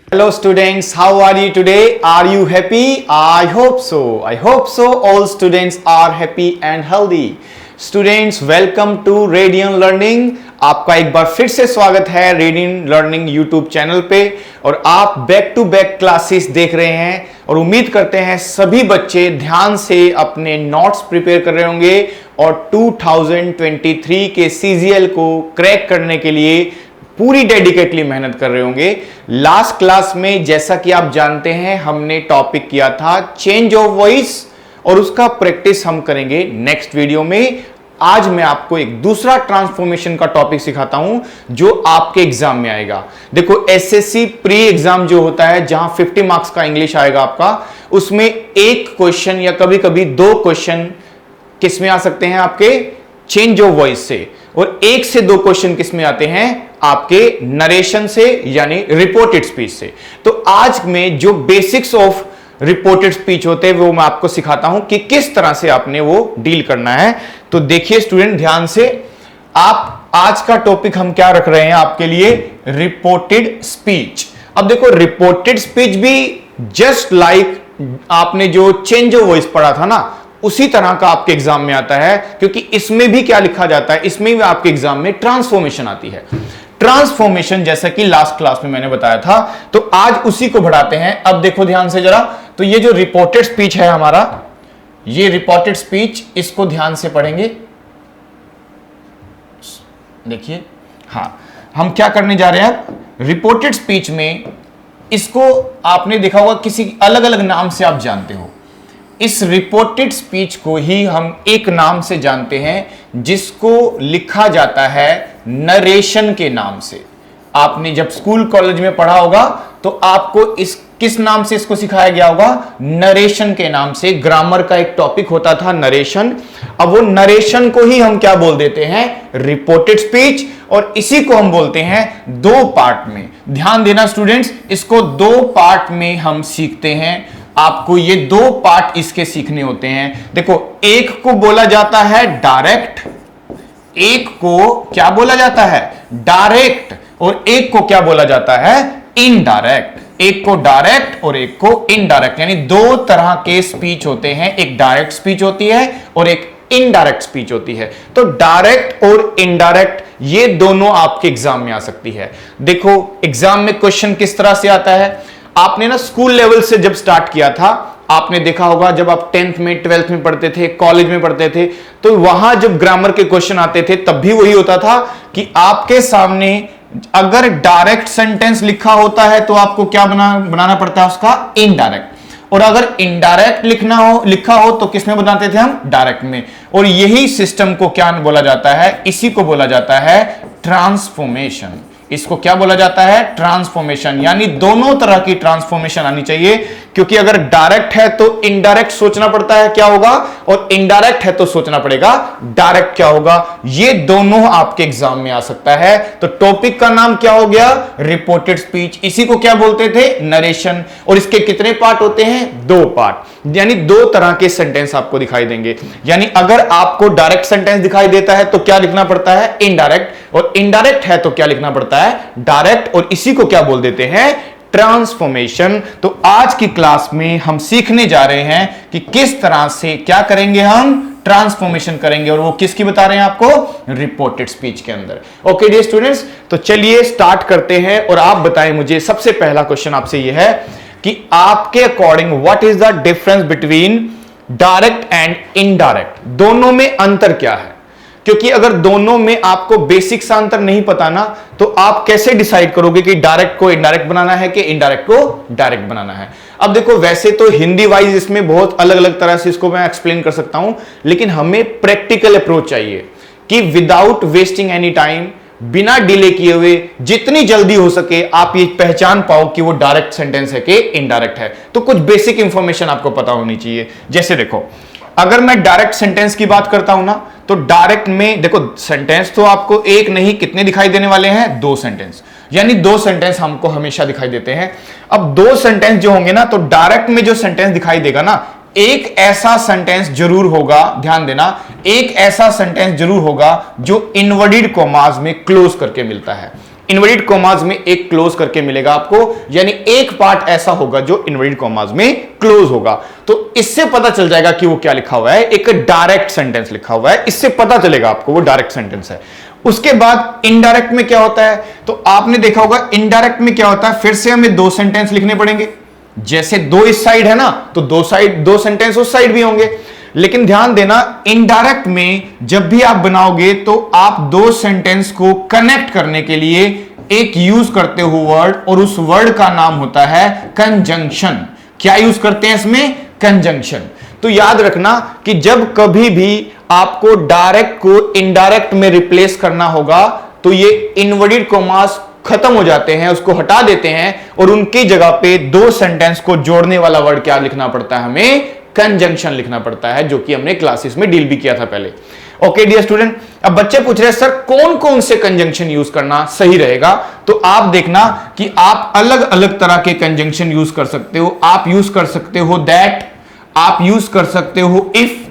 Hello students, how are you today? Are you happy? I hope so. I hope so. All students are happy and healthy. Students, welcome to Radiant Learning. आपका एक बार फिर से स्वागत है Radiant Learning YouTube channel पे और आप back to back classes देख रहे हैं और उम्मीद करते हैं सभी बच्चे ध्यान से अपने नोट्स प्रिपेयर कर रहे होंगे और 2023 के CGL को क्रैक करने के लिए पूरी डेडिकेटली मेहनत कर रहे होंगे। लास्ट क्लास में जैसा कि आप जानते हैं हमने टॉपिक किया था चेंज ऑफ वॉइस और उसका प्रैक्टिस हम करेंगे नेक्स्ट वीडियो में। आज मैं आपको एक दूसरा ट्रांसफॉर्मेशन का टॉपिक सिखाता हूं जो आपके एग्जाम में आएगा। देखो एसएससी प्री एग्जाम जो होता है जहां 50 मार्क्स का इंग्लिश आएगा आपका, उसमें एक क्वेश्चन या कभी कभी दो क्वेश्चन किस में आ सकते हैं आपके चेंज ऑफ वॉइस से, और एक से दो क्वेश्चन किस में आते हैं आपके नरेशन से यानी रिपोर्टेड स्पीच से। तो आज में जो बेसिक्स ऑफ रिपोर्टेड स्पीच होते हैं वो मैं आपको सिखाता हूं कि किस तरह से आपने वो डील करना है। तो देखिए स्टूडेंट ध्यान से, आप आज का टॉपिक हम क्या रख रहे हैं आपके लिए, रिपोर्टेड स्पीच। अब देखो रिपोर्टेड स्पीच भी जस्ट लाइक आपने जो चेंज ऑफ वॉइस पढ़ा था ना उसी तरह का आपके एग्जाम में आता है, क्योंकि इसमें भी क्या लिखा जाता है, इसमें भी आपके एग्जाम में ट्रांसफॉर्मेशन आती है। ट्रांसफॉर्मेशन जैसा कि लास्ट क्लास में मैंने बताया था, तो आज उसी को बढ़ाते हैं। अब देखो ध्यान से जरा, तो ये जो रिपोर्टेड स्पीच है हमारा, ये रिपोर्टेड स्पीच, इसको ध्यान से पढ़ेंगे। देखिए हाँ, हम क्या करने जा रहे हैं रिपोर्टेड स्पीच में, इसको आपने देखा होगा किसी अलग अलग नाम से आप जानते हो। इस रिपोर्टेड स्पीच को ही हम एक नाम से जानते हैं जिसको लिखा जाता है नरेशन के नाम से। आपने जब स्कूल कॉलेज में पढ़ा होगा तो आपको इस किस नाम से इसको सिखाया गया होगा, नरेशन के नाम से। ग्रामर का एक टॉपिक होता था नरेशन। अब वो नरेशन को ही हम क्या बोल देते हैं, रिपोर्टेड स्पीच, और इसी को हम बोलते हैं दो पार्ट में। ध्यान देना स्टूडेंट्स, इसको दो पार्ट में हम सीखते हैं। आपको ये दो पार्ट इसके सीखने होते हैं। देखो एक को बोला जाता है डायरेक्ट, एक को क्या बोला जाता है डायरेक्ट, और एक को क्या बोला जाता है इनडायरेक्ट। एक को डायरेक्ट और एक को इनडायरेक्ट, यानी दो तरह के स्पीच होते हैं। एक डायरेक्ट स्पीच होती है और एक इनडायरेक्ट स्पीच होती है। तो डायरेक्ट और इनडायरेक्ट ये दोनों आपके एग्जाम में आ सकती है। देखो एग्जाम में क्वेश्चन किस तरह से आता है, आपने ना स्कूल लेवल से जब स्टार्ट किया था, आपने देखा होगा जब आप 10th में 12th में पढ़ते थे, कॉलेज में पढ़ते थे, तो वहां जब ग्रामर के क्वेश्चन आते थे तब भी वही होता था कि आपके सामने अगर डायरेक्ट सेंटेंस लिखा होता है तो आपको क्या बनाना पड़ता है उसका इनडायरेक्ट, और अगर इनडायरेक्ट लिखा हो तो किसमें बनाते थे हम डायरेक्ट में। और यही सिस्टम को क्या बोला जाता है, इसी को बोला जाता है ट्रांसफॉर्मेशन। इसको क्या बोला जाता है, ट्रांसफॉर्मेशन। यानी दोनों तरह की ट्रांसफॉर्मेशन आनी चाहिए, क्योंकि अगर डायरेक्ट है तो इनडायरेक्ट सोचना पड़ता है क्या होगा, और इनडायरेक्ट है तो सोचना पड़ेगा डायरेक्ट क्या होगा। ये दोनों आपके एग्जाम में आ सकता है। तो टॉपिक का नाम क्या हो गया, रिपोर्टेड स्पीच। इसी को क्या बोलते थे, नरेशन। और इसके कितने पार्ट होते हैं, दो पार्ट, यानी दो तरह के सेंटेंस आपको दिखाई देंगे। यानी अगर आपको डायरेक्ट सेंटेंस दिखाई देता है तो क्या लिखना पड़ता है इनडायरेक्ट, और इनडायरेक्ट है तो क्या लिखना पड़ता है डायरेक्ट, और इसी को क्या बोल देते हैं ट्रांसफॉर्मेशन। तो आज की क्लास में हम सीखने जा रहे हैं कि किस तरह से क्या करेंगे, हम ट्रांसफॉर्मेशन करेंगे, और वो किसकी बता रहे हैं आपको, रिपोर्टेड स्पीच के अंदर। ओके डियर स्टूडेंट्स, तो चलिए स्टार्ट करते हैं। और आप बताएं मुझे, सबसे पहला क्वेश्चन आपसे यह है कि आपके according what is the difference between direct and indirect, दोनों में अंतर क्या है। क्योंकि अगर दोनों में आपको बेसिक सा अंतर नहीं पता ना, तो आप कैसे डिसाइड करोगे कि डायरेक्ट को इनडायरेक्ट बनाना है कि इनडायरेक्ट को डायरेक्ट बनाना है। अब देखो वैसे तो हिंदी वाइज इसमें बहुत अलग अलग तरह से इसको मैं एक्सप्लेन कर सकता हूं, लेकिन हमें प्रैक्टिकल अप्रोच चाहिए कि विदाउट वेस्टिंग एनी टाइम, बिना डिले किए हुए जितनी जल्दी हो सके आप ये पहचान पाओ कि वो डायरेक्ट सेंटेंस है कि इनडायरेक्ट है। तो कुछ बेसिक इंफॉर्मेशन आपको पता होनी चाहिए। जैसे देखो अगर मैं डायरेक्ट सेंटेंस की बात करता हूं ना, तो डायरेक्ट में देखो सेंटेंस तो आपको एक नहीं कितने दिखाई देने वाले हैं, दो सेंटेंस, यानी दो सेंटेंस हमको हमेशा दिखाई देते हैं। अब दो सेंटेंस जो होंगे ना, तो डायरेक्ट में जो सेंटेंस दिखाई देगा ना, एक ऐसा सेंटेंस जरूर होगा, ध्यान देना, एक ऐसा सेंटेंस जरूर होगा जो इनवर्टेड कॉमास में क्लोज करके मिलता है। इनवर्टेड कॉमास में एक क्लोज करके मिलेगा आपको, यानी एक पार्ट ऐसा होगा जो इनवर्टेड कॉमास में क्लोज होगा। तो इससे पता चल जाएगा कि वो क्या लिखा हुआ है, एक डायरेक्ट सेंटेंस लिखा हुआ है, इससे पता चलेगा आपको वो डायरेक्ट सेंटेंस है। उसके बाद इनडायरेक्ट में क्या होता है, तो आपने देखा होगा इनडायरेक्ट में क्या होता है, फिर से हमें दो सेंटेंस लिखने पड़ेंगे। जैसे दो इस साइड है ना, तो दो सेंटेंस उस साइड भी होंगे। लेकिन ध्यान देना, इनडायरेक्ट में जब भी आप बनाओगे तो आप दो सेंटेंस को कनेक्ट करने के लिए एक यूज करते हो वर्ड, और उस वर्ड का नाम होता है कंजंक्शन। क्या यूज करते हैं इसमें? कंजंक्शन। तो याद रखना कि जब कभी भी आपको डायरेक्ट को इनडायरेक्ट में रिप्लेस करना होगा तो ये इनवर्टेड कॉमास खत्म हो जाते हैं, उसको हटा देते हैं, और उनकी जगह पे दो सेंटेंस को जोड़ने वाला वर्ड क्या लिखना पड़ता है? हमें कंजंक्शन लिखना पड़ता है, जो कि हमने क्लासेस में डील भी किया था पहले। ओके डियर स्टूडेंट, अब बच्चे पूछ रहे हैं सर कौन कौन से कंजंक्शन यूज करना सही रहेगा। तो आप देखना कि आप अलग अलग तरह के कंजंक्शन यूज कर सकते हो। आप यूज कर सकते हो दैट, आप यूज कर सकते हो इफ,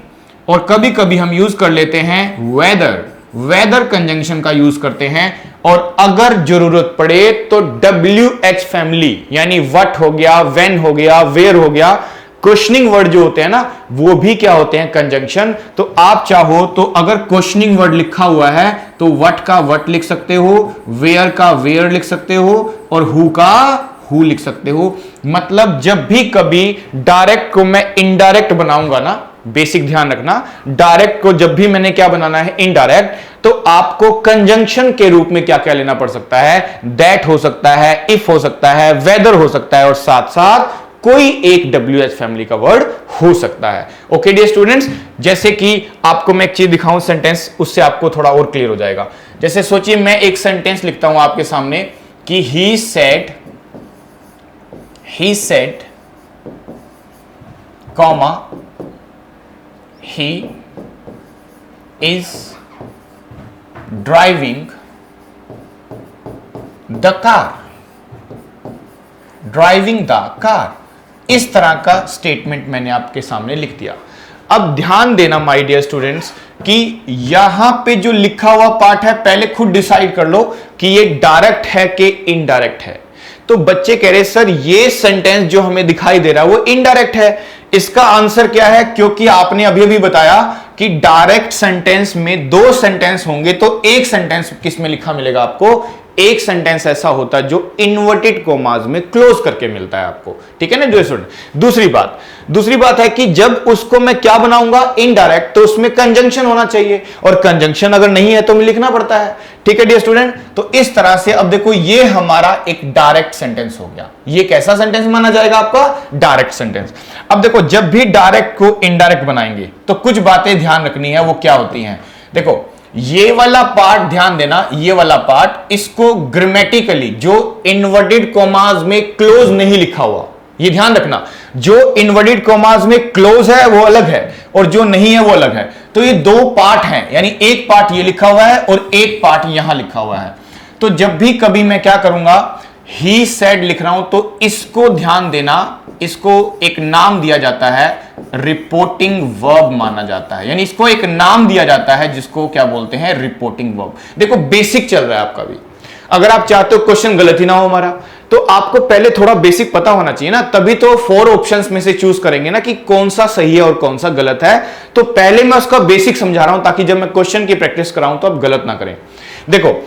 और कभी कभी हम यूज कर लेते हैं वेदर। वेदर कंजंक्शन का यूज करते हैं। और अगर जरूरत पड़े तो WH फैमिली, यानी व्हाट हो गया, व्हेन हो गया, वेयर हो गया, क्वेश्चनिंग वर्ड जो होते हैं ना, वो भी क्या होते हैं? कंजंक्शन। तो आप चाहो तो अगर क्वेश्चनिंग वर्ड लिखा हुआ है तो व्हाट का व्हाट लिख सकते हो, वेयर का वेयर लिख सकते हो, और हु का हु लिख सकते हो। मतलब जब भी कभी डायरेक्ट को मैं इनडायरेक्ट बनाऊंगा ना, बेसिक ध्यान रखना, डायरेक्ट को जब भी मैंने क्या बनाना है? इनडायरेक्ट, तो आपको कंजंक्शन के रूप में क्या क्या लेना पड़ सकता है? दैट हो सकता है, इफ हो सकता है, वेदर हो सकता है, और साथ साथ कोई एक WH फैमिली का वर्ड हो सकता है। ओके डियर स्टूडेंट्स, जैसे कि आपको मैं एक चीज दिखाऊं सेंटेंस, उससे आपको थोड़ा और क्लियर हो जाएगा। जैसे सोचिए मैं एक सेंटेंस लिखता हूं आपके सामने कि he said comma he is driving the car, driving the car. इस तरह का स्टेटमेंट मैंने आपके सामने लिख दिया। अब ध्यान देना माय डियर स्टूडेंट्स कि यहां पे जो लिखा हुआ पार्ट है, पहले खुद डिसाइड कर लो कि ये डायरेक्ट है कि इनडायरेक्ट है। तो बच्चे कह रहे सर ये सेंटेंस जो हमें दिखाई दे रहा है वो इनडायरेक्ट है। इसका आंसर क्या है? क्योंकि आपने अभी अभी बताया कि डायरेक्ट सेंटेंस में दो सेंटेंस होंगे, तो एक सेंटेंस किस में लिखा मिलेगा आपको? एक सेंटेंस ऐसा होता है जो इन्वर्टेड कॉमास में क्लोज करके मिलता है आपको। ठीक है ना जो स्टूडेंट। दूसरी बात है कि जब उसको मैं क्या बनाऊंगा? इनडायरेक्ट, तो उसमें कंजंक्शन होना चाहिए, और कंजंक्शन अगर नहीं है तो मैं लिखना पड़ता है। ठीक है डियर स्टूडेंट। तो इस तरह से अब देखो ये हमारा एक डायरेक्ट सेंटेंस हो गया। ये कैसा सेंटेंस माना जाएगा आपका? Direct sentence. अब देखो जब भी डायरेक्ट को इनडायरेक्ट बनाएंगे तो कुछ बातें ध्यान रखनी है। वो क्या होती हैं? देखो ये वाला पार्ट ध्यान देना, ये वाला पार्ट, इसको ग्रामेटिकली जो इन्वर्टेड कॉमास में क्लोज नहीं लिखा हुआ, ये ध्यान रखना। जो इन्वर्टेड कॉमास में क्लोज है वो अलग है, और जो नहीं है वो अलग है। तो ये दो पार्ट हैं, यानी एक पार्ट ये लिखा हुआ है और एक पार्ट यहां लिखा हुआ है। तो जब भी कभी मैं क्या करूंगा, ही सेड लिख रहा हूं, तो इसको ध्यान देना, इसको एक नाम दिया जाता है, रिपोर्टिंग वर्ब माना जाता है। यानी इसको एक नाम दिया जाता है जिसको क्या बोलते हैं? Reporting verb. देखो बेसिक चल रहा है आपका भी। अगर आप चाहते हो क्वेश्चन गलत ही ना हो हमारा, तो आपको पहले थोड़ा बेसिक पता होना चाहिए ना, तभी तो 4 ऑप्शंस में से चूज करेंगे ना कि कौन सा सही है और कौन सा गलत है। तो पहले मैं उसका बेसिक समझा रहा हूं ताकि जब मैं क्वेश्चन की प्रैक्टिस कराऊं तो आप गलत ना करें। देखो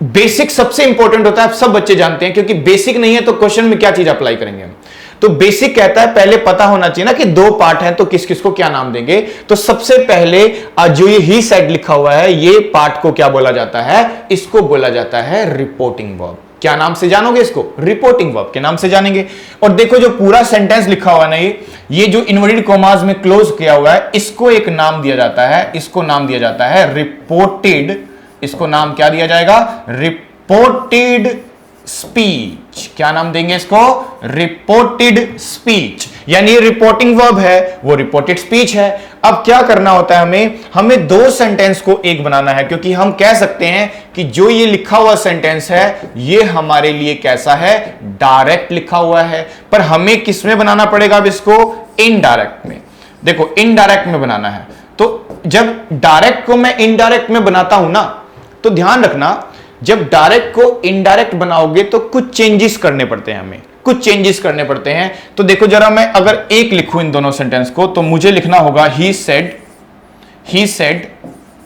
बेसिक सबसे इंपॉर्टेंट होता है, सब बच्चे जानते हैं, क्योंकि बेसिक नहीं है तो क्वेश्चन में क्या चीज अप्लाई करेंगे हम। तो बेसिक कहता है पहले पता होना चाहिए ना कि दो पार्ट हैं तो किस किस को क्या नाम देंगे। तो सबसे पहले जो ये ही सेड लिखा हुआ है, ये पार्ट को क्या बोला जाता है? इसको बोला जाता है रिपोर्टिंग वर्ब। क्या नाम से जानोगे इसको? रिपोर्टिंग वर्ब के नाम से जानेंगे। और देखो जो पूरा सेंटेंस लिखा हुआ है ना, ये जो इन्वर्टेड कॉमास में क्लोज किया हुआ है, इसको एक नाम दिया जाता है, इसको नाम दिया जाता है रिपोर्टेड। इसको नाम क्या दिया जाएगा? Reported speech. क्या नाम देंगे इसको? Reported speech. यानी रिपोर्टिंग वर्ब है, वो रिपोर्टेड स्पीच है। अब क्या करना होता है हमें दो सेंटेंस को एक बनाना है, क्योंकि हम कह सकते हैं कि जो ये लिखा हुआ सेंटेंस है ये हमारे लिए कैसा है? डायरेक्ट लिखा हुआ है। पर हमें किस में बनाना पड़ेगा अब इसको? इनडायरेक्ट में। देखो इनडायरेक्ट में बनाना है, तो जब डायरेक्ट को मैं इनडायरेक्ट में बनाता हूं ना, तो ध्यान रखना जब डायरेक्ट को इनडायरेक्ट बनाओगे तो कुछ चेंजेस करने पड़ते हैं, हमें कुछ चेंजेस करने पड़ते हैं। तो देखो जरा, मैं अगर एक लिखूं इन दोनों सेंटेंस को, तो मुझे लिखना होगा ही सेड,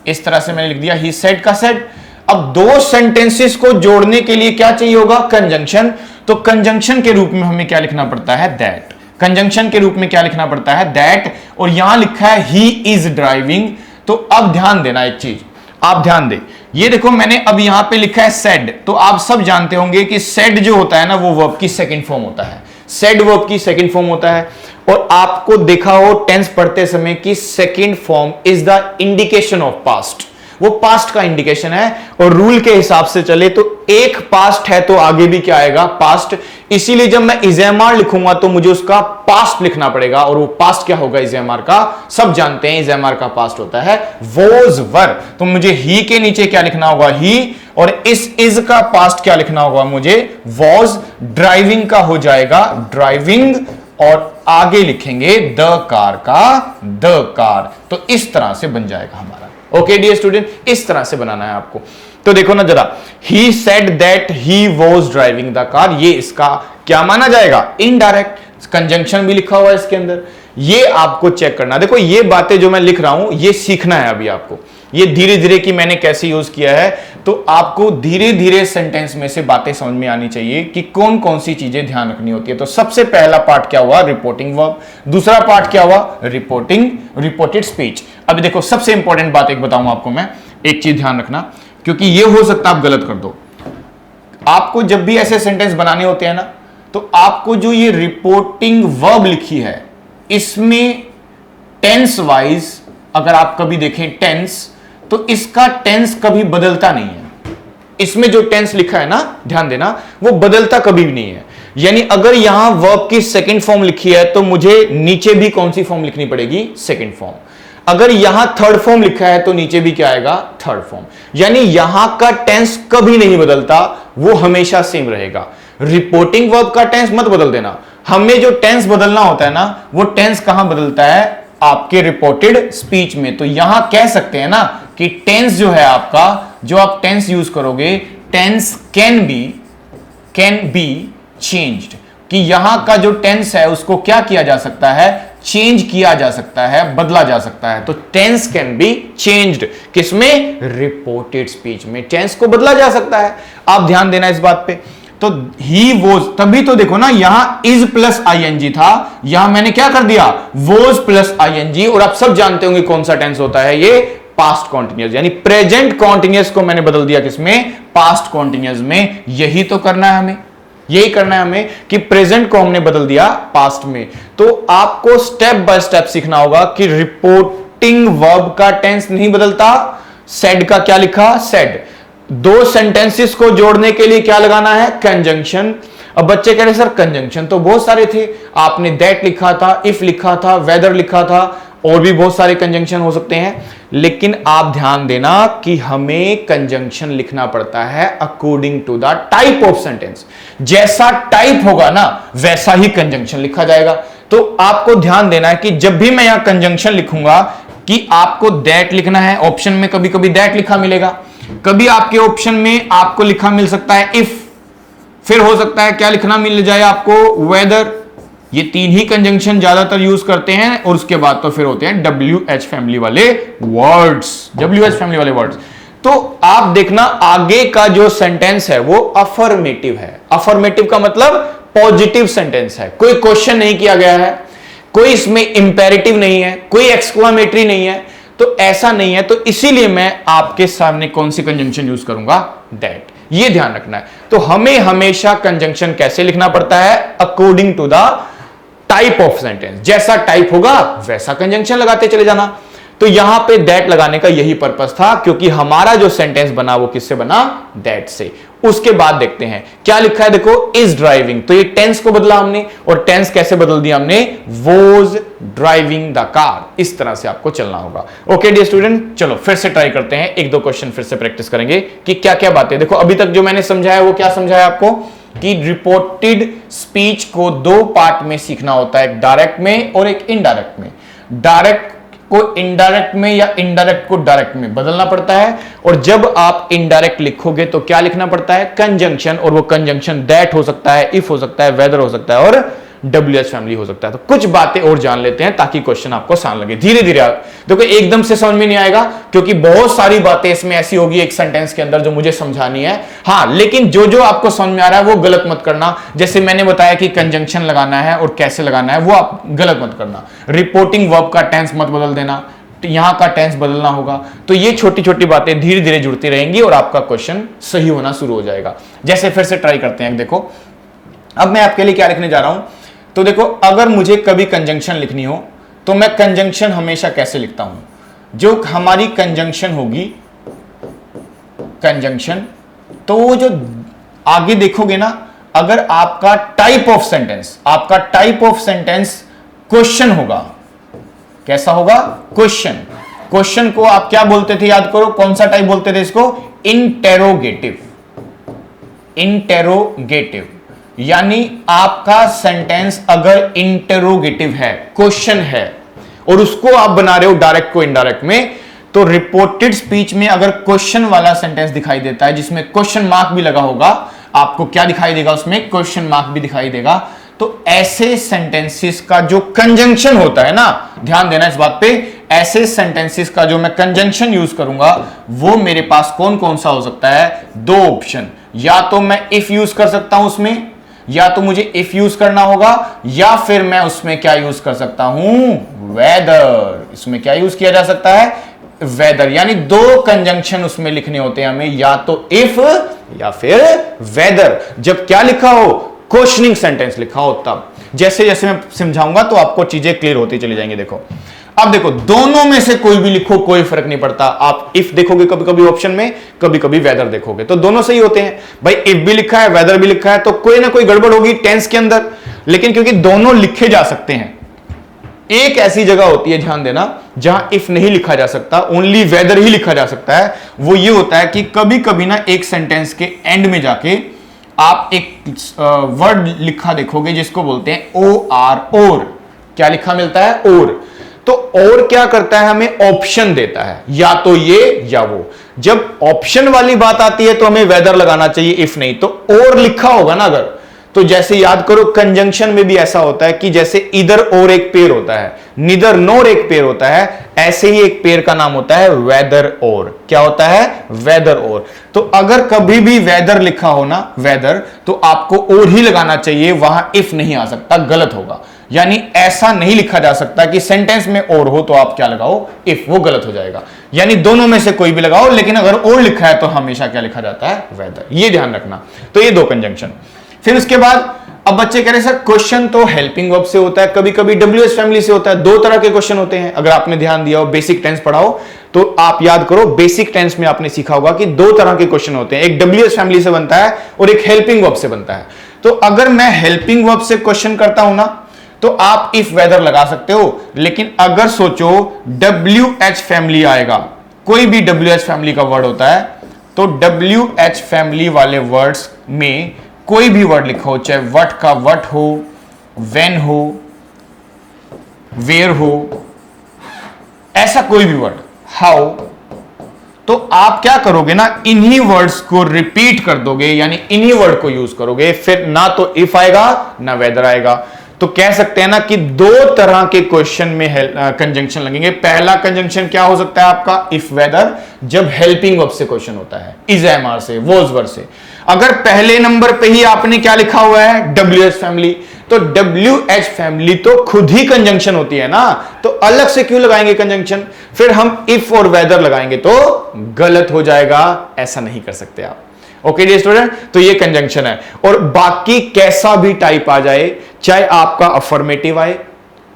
इस तरह से मैंने लिख दिया, ही सेड का सेड। अब दो सेंटेंसेस को जोड़ने के लिए क्या चाहिए होगा? कंजंक्शन। तो कंजंक्शन के रूप में हमें क्या लिखना पड़ता है? दैट। कंजंक्शन के रूप में क्या लिखना पड़ता है? दैट। और यहां लिखा है ही इज ड्राइविंग। तो अब ध्यान देना एक चीज, आप ध्यान दें, ये देखो मैंने अब यहां पे लिखा है सेड। तो आप सब जानते होंगे कि सेड जो होता है ना, वो वर्ब की सेकंड फॉर्म होता है। सेड वर्ब की सेकंड फॉर्म होता है। और आपको देखा हो टेंस पढ़ते समय कि second form is the indication of past, वो पास्ट का इंडिकेशन है। और रूल के हिसाब से चले तो एक पास्ट है तो आगे भी क्या आएगा? पास्ट। इसीलिए जब मैं इज़ेमार लिखूंगा तो मुझे उसका पास्ट लिखना पड़ेगा। और वो पास्ट क्या होगा इज़ेमार का? सब जानते हैं इज़ेमार का पास्ट होता है वोज वर। तो मुझे ही के नीचे क्या लिखना होगा? ही। और इस इज का पास्ट क्या लिखना होगा मुझे? वॉज। ड्राइविंग का हो जाएगा ड्राइविंग। और आगे लिखेंगे द कार का द कार। तो इस तरह से बन जाएगा हमारा। ओके डियर स्टूडेंट, इस तरह से बनाना है आपको। तो देखो ना जरा, he said that he was driving the car, ये इसका क्या माना जाएगा? इनडायरेक्ट। कंजंक्शन भी लिखा हुआ है इसके अंदर, ये आपको चेक करना। देखो ये बातें जो मैं लिख रहा हूं ये सीखना है अभी आपको, ये धीरे धीरे कि मैंने कैसे यूज किया है। तो आपको धीरे धीरे सेंटेंस में से बातें समझ में आनी चाहिए कि कौन कौन सी चीजें ध्यान रखनी होती है। तो सबसे पहला पार्ट क्या हुआ? Reporting verb. दूसरा पार्ट क्या हुआ? Reported speech. अभी देखो सबसे इंपॉर्टेंट बात एक बताऊं आपको मैं, एक चीज ध्यान रखना, क्योंकि ये हो सकता है आप गलत कर दो। आपको जब भी ऐसे सेंटेंस बनाने होते हैं ना, तो आपको जो ये रिपोर्टिंग वर्ब लिखी है, इसमें टेंस वाइज अगर आप कभी देखें टेंस, तो इसका टेंस कभी बदलता नहीं है। इसमें जो टेंस लिखा है ना, ध्यान देना, वो बदलता कभी भी नहीं है। यानी अगर यहां वर्ब की सेकंड फॉर्म लिखी है तो मुझे नीचे भी कौन सी फॉर्म लिखनी पड़ेगी? Second form. अगर यहां थर्ड फॉर्म लिखा है तो नीचे भी क्या आएगा? Third form. यानी यहां का टेंस कभी नहीं बदलता, वो हमेशा सेम रहेगा। रिपोर्टिंग वर्ब का टेंस मत बदल देना। हमें जो टेंस बदलना होता है ना, वो टेंस कहां बदलता है? आपके रिपोर्टेड स्पीच में। तो यहां कह सकते हैं ना कि टेंस जो है आपका, जो आप टेंस यूज करोगे, टेंस कैन बी चेंज्ड, कि यहां का जो टेंस है उसको क्या किया जा सकता है? चेंज किया जा सकता है, बदला जा सकता है। तो टेंस कैन बी चेंज्ड, किसमें? रिपोर्टेड स्पीच में टेंस को बदला जा सकता है। आप ध्यान देना इस बात पे। तो ही वोज, तभी तो देखो ना, यहां इज प्लस आईएनजी था, यहां मैंने क्या कर दिया? Was plus I N G. और आप सब जानते होंगे कौन सा टेंस होता है ये? Past continuous. यानी प्रेजेंट कॉन्टिन्यूअस को मैंने बदल दिया किसमें? पास्ट कॉन्टिन्यूअस में। यही तो करना है हमें, यही करना है हमें कि प्रेजेंट को हमने बदल दिया पास्ट में। तो आपको स्टेप बाय स्टेप सीखना होगा कि रिपोर्टिंग वर्ब का टेंस नहीं बदलता। सेड का क्या लिखा? सेड। दो सेंटेंसेस को जोड़ने के लिए क्या लगाना है? कंजंक्शन। अब बच्चे कह रहे सर कंजंक्शन तो बहुत सारे थे, आपने दैट लिखा था, इफ लिखा था, वेदर लिखा था, और भी बहुत सारे कंजंक्शन हो सकते हैं। लेकिन आप ध्यान देना कि हमें कंजंक्शन लिखना पड़ता है according to the type of sentence. जैसा टाइप होगा ना, वैसा ही कंजंक्शन लिखा जाएगा। तो आपको ध्यान देना है कि जब भी मैं यहां कंजंक्शन लिखूंगा कि आपको दैट लिखना है। ऑप्शन में कभी कभी दैट लिखा मिलेगा, कभी आपके ऑप्शन में आपको लिखा मिल सकता है इफ, फिर हो सकता है क्या लिखना मिल जाए आपको? वेदर। ये तीन ही कंजंक्शन ज्यादातर यूज करते हैं। और उसके बाद तो फिर होते हैं WH फैमिली वाले वर्ड्स, WH फैमिली वाले वर्ड्स। तो आप देखना आगे का जो सेंटेंस है वो अफर्मेटिव है। अफर्मेटिव का मतलब पॉजिटिव सेंटेंस है, कोई क्वेश्चन नहीं किया गया है, कोई इसमें इंपेरेटिव नहीं है, कोई एक्सक्लामेटरी नहीं है। तो ऐसा नहीं है, तो इसीलिए मैं आपके सामने कौन सी कंजंक्शन यूज करूंगा? दैट। ये ध्यान रखना है। तो हमें हमेशा कंजंक्शन कैसे लिखना पड़ता है? According to the type of sentence. जैसा टाइप होगा वैसा कंजंक्शन लगाते चले जाना। तो यहां पे दैट लगाने का यही पर्पस था, क्योंकि हमारा जो सेंटेंस बना वो किससे बना? दैट से। उसके बाद देखते हैं क्या लिखा है, देखो इज ड्राइविंग। तो ये टेंस को बदला हमने, और टेंस कैसे बदल दिया हमने? Was driving the car. इस तरह से आपको चलना होगा। ओके डियर स्टूडेंट, चलो फिर से ट्राई करते हैं, एक दो क्वेश्चन फिर से प्रैक्टिस करेंगे कि क्या क्या बातें। देखो अभी तक जो मैंने समझाया वो क्या समझाया आपको कि रिपोर्टेड स्पीच को दो पार्ट में सीखना होता है, एक डायरेक्ट में और एक इनडायरेक्ट में। डायरेक्ट को इनडायरेक्ट में या इनडायरेक्ट को डायरेक्ट में बदलना पड़ता है। और जब आप इनडायरेक्ट लिखोगे तो क्या लिखना पड़ता है? कंजंक्शन। और वो कंजंक्शन दैट हो सकता है, इफ हो सकता है, वेदर हो सकता है और WH फैमिली हो सकता है। तो कुछ बातें और जान लेते हैं ताकि क्वेश्चन आपको आसान लगे। धीरे धीरे देखो, एकदम से समझ में नहीं आएगा क्योंकि बहुत सारी बातें इसमें ऐसी होगी एक सेंटेंस के अंदर जो मुझे समझानी है। हाँ, लेकिन जो जो आपको समझ में आ रहा है वो गलत मत करना। जैसे मैंने बताया कि कंजंक्शन लगाना है और कैसे लगाना है, वो आप गलत मत करना। रिपोर्टिंग वर्ब का टेंस मत बदल देना, यहां का टेंस बदलना होगा। तो ये छोटी छोटी बातें धीरे धीरे जुड़ती रहेंगी और आपका क्वेश्चन सही होना शुरू हो जाएगा। जैसे फिर से ट्राई करते हैं। देखो, अब मैं आपके लिए क्या लिखने जा रहा हूं। तो देखो, अगर मुझे कभी कंजंक्शन लिखनी हो तो मैं कंजंक्शन हमेशा कैसे लिखता हूं? जो हमारी कंजंक्शन होगी, कंजंक्शन, तो वो जो आगे देखोगे ना, अगर आपका टाइप ऑफ सेंटेंस क्वेश्चन होगा, कैसा होगा? क्वेश्चन। क्वेश्चन को आप क्या बोलते थे? याद करो, कौन सा टाइप बोलते थे इसको? इंटेरोगेटिव। इंटेरोगेटिव यानी आपका सेंटेंस अगर इंटेरोगेटिव है, क्वेश्चन है, और उसको आप बना रहे हो डायरेक्ट को इनडायरेक्ट में, तो रिपोर्टेड स्पीच में अगर क्वेश्चन वाला सेंटेंस दिखाई देता है जिसमें क्वेश्चन मार्क भी लगा होगा, आपको क्या दिखाई देगा? उसमें क्वेश्चन मार्क भी दिखाई देगा। तो ऐसे सेंटेंसेस का जो कंजंक्शन होता है ना, ध्यान देना इस बात पे, ऐसे सेंटेंसेस का जो मैं कंजंक्शन यूज करूंगा वो मेरे पास कौन कौन सा हो सकता है? दो ऑप्शन। या तो मैं इफ यूज कर सकता हूं उसमें, या तो मुझे इफ यूज करना होगा, या फिर मैं उसमें क्या यूज कर सकता हूं? वेदर। इसमें क्या यूज किया जा सकता है? वेदर। यानी दो कंजंक्शन उसमें लिखने होते हैं हमें, या तो इफ या फिर वेदर। जब क्या लिखा हो? क्वेश्चनिंग सेंटेंस लिखा हो तब। जैसे जैसे मैं समझाऊंगा तो आपको चीजें क्लियर होती चली जाएंगी। देखो, अब देखो, दोनों में से कोई भी लिखो, कोई फर्क नहीं पड़ता। आप इफ देखोगे कभी कभी ऑप्शन में, कभी कभी वेदर देखोगे, तो दोनों सही होते हैं। भाई इफ भी लिखा है, वेदर भी लिखा है, तो कोई ना कोई गड़बड़ होगी टेंस के अंदर। लेकिन क्योंकि दोनों लिखे जा सकते हैं, एक ऐसी जगह होती है, ध्यान देना, जहां इफ नहीं लिखा जा सकता, ओनली वेदर ही लिखा जा सकता है। वो ये होता है कि कभी कभी ना एक सेंटेंस के एंड में जाके आप एक वर्ड लिखा देखोगे जिसको बोलते हैं OR, और। क्या लिखा मिलता है? और। तो और क्या करता है? हमें ऑप्शन देता है, या तो ये या वो। जब ऑप्शन वाली बात आती है तो हमें वेदर लगाना चाहिए, इफ नहीं तो और लिखा होगा ना अगर, तो जैसे याद करो कंजंक्शन में भी ऐसा होता है कि जैसे इधर और एक पेयर होता है, निदर नोर एक पेयर होता है, ऐसे ही एक पेयर का नाम होता है वेदर और। क्या होता है? वेदर और। तो अगर कभी भी वेदर लिखा हो ना, वेदर, तो आपको और ही लगाना चाहिए, वहां इफ नहीं आ सकता, गलत होगा। यानी ऐसा नहीं लिखा जा सकता कि सेंटेंस में और हो तो आप क्या लगाओ? इफ, वो गलत हो जाएगा। यानी दोनों में से कोई भी लगाओ, लेकिन अगर और लिखा है तो हमेशा क्या लिखा जाता है? वेदर। ये ध्यान रखना। तो ये दो कंजंक्शन। फिर उसके बाद अब बच्चे कह रहे सर क्वेश्चन तो हेल्पिंग वर्ब से होता है, कभी कभी WH फैमिली से होता है। दो तरह के क्वेश्चन होते हैं। अगर आपने ध्यान दिया हो, बेसिक टेंस पढ़ाओ तो आप याद करो, बेसिक टेंस में आपने सीखा होगा कि दो तरह के क्वेश्चन होते हैं, एक WH फैमिली से बनता है और एक हेल्पिंग वर्ब से बनता है। तो अगर मैं हेल्पिंग वर्ब से क्वेश्चन करता हूं ना, तो आप इफ वेदर लगा सकते हो। लेकिन अगर सोचो WH फैमिली आएगा, कोई भी WH फैमिली का वर्ड होता है, तो WH फैमिली वाले वर्ड्स में कोई भी वर्ड लिखा हो, चाहे वट का वट हो, वेन हो, वेयर हो, ऐसा कोई भी वर्ड, हाउ, तो आप क्या करोगे ना, इन्हीं वर्ड्स को रिपीट कर दोगे, यानी इन्हीं वर्ड को यूज करोगे। फिर ना तो इफ आएगा ना वेदर आएगा। तो कह सकते हैं ना कि दो तरह के क्वेश्चन में कंजंक्शन लगेंगे। पहला कंजंक्शन क्या हो सकता है आपका? इफ वेदर, जब हेल्पिंग वर्ब से क्वेश्चन होता है, इज एम आर से, वॉज वर्ब से। अगर पहले नंबर पे ही आपने क्या लिखा हुआ है? WH फैमिली, तो WH फैमिली तो खुद ही कंजंक्शन होती है ना, तो अलग से क्यों लगाएंगे कंजंक्शन? फिर हम इफ और वेदर लगाएंगे तो गलत हो जाएगा, ऐसा नहीं कर सकते आप। ओके डियर स्टूडेंट, तो ये कंजंक्शन है। और बाकी कैसा भी टाइप आ जाए, चाहे आपका अफर्मेटिव आए,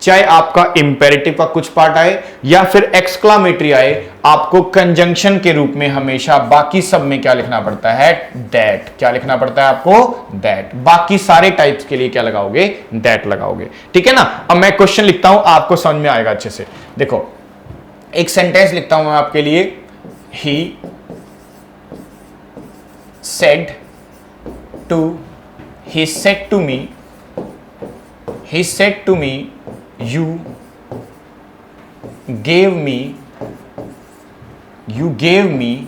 चाहे आपका इंपेरेटिव का कुछ पार्ट आए, या फिर एक्सक्लामेटरी आए, आपको कंजंक्शन के रूप में हमेशा बाकी सब में क्या लिखना पड़ता है? दैट। क्या लिखना पड़ता है आपको? दैट। बाकी सारे टाइप्स के लिए क्या लगाओगे? दैट लगाओगे। ठीक है ना। अब मैं क्वेश्चन लिखता हूं, आपको समझ में आएगा अच्छे से। देखो, एक सेंटेंस लिखता हूं मैं आपके लिए। ही said to me you you gave me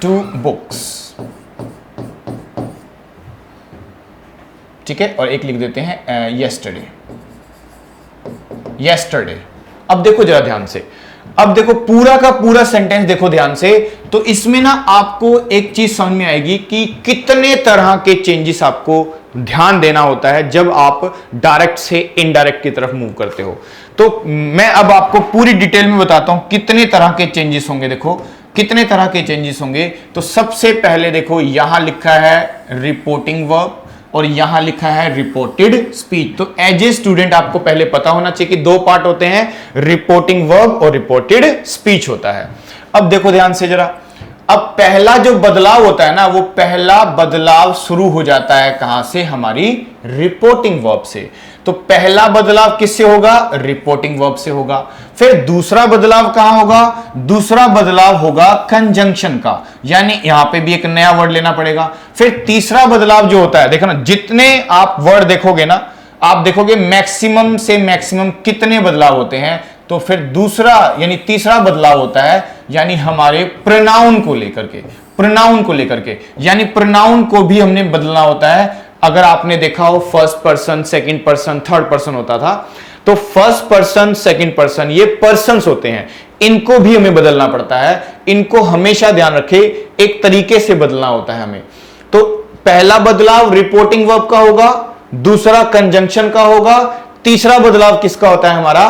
2 books। ठीक है, और एक लिख देते हैं yesterday। अब देखो जरा ध्यान से, अब देखो पूरा का पूरा सेंटेंस देखो ध्यान से, तो इसमें ना आपको एक चीज समझ में आएगी कि कितने तरह के चेंजेस आपको ध्यान देना होता है जब आप डायरेक्ट से इनडायरेक्ट की तरफ मूव करते हो। तो मैं अब आपको पूरी डिटेल में बताता हूं कितने तरह के चेंजेस होंगे। देखो कितने तरह के चेंजेस होंगे। तो सबसे पहले देखो यहां लिखा है रिपोर्टिंग वर्ब और यहां लिखा है रिपोर्टेड स्पीच। तो एज ए स्टूडेंट आपको पहले पता होना चाहिए कि 2 पार्ट होते हैं, रिपोर्टिंग वर्ब और रिपोर्टेड स्पीच होता है। अब देखो ध्यान से जरा, अब पहला जो बदलाव होता है ना, वो पहला बदलाव शुरू हो जाता है कहां से, हमारी रिपोर्टिंग वर्ब से। तो पहला बदलाव किससे होगा, रिपोर्टिंग वर्ब से होगा। फिर दूसरा बदलाव कहां होगा, दूसरा बदलाव होगा कंजंक्शन का, यानी यहां पे भी एक नया वर्ड लेना पड़ेगा। फिर तीसरा बदलाव जो होता है, देखो ना, जितने आप वर्ड देखोगे ना, आप देखोगे मैक्सिमम से मैक्सिमम कितने बदलाव होते हैं। तो फिर दूसरा यानी तीसरा बदलाव होता है यानी हमारे प्रोनाउन को लेकर के, यानी प्रोनाउन को भी हमने बदलना होता है। अगर आपने देखा हो first person, second person, third person होता था, तो फर्स्ट पर्सन, सेकंड पर्सन ये पर्सन्स होते हैं, इनको भी हमें बदलना पड़ता है। इनको हमेशा ध्यान रखें, एक तरीके से बदलना होता है हमें। तो पहला बदलाव रिपोर्टिंग वर्ब का होगा, दूसरा कंजंक्शन का होगा, तीसरा बदलाव किसका होता है, हमारा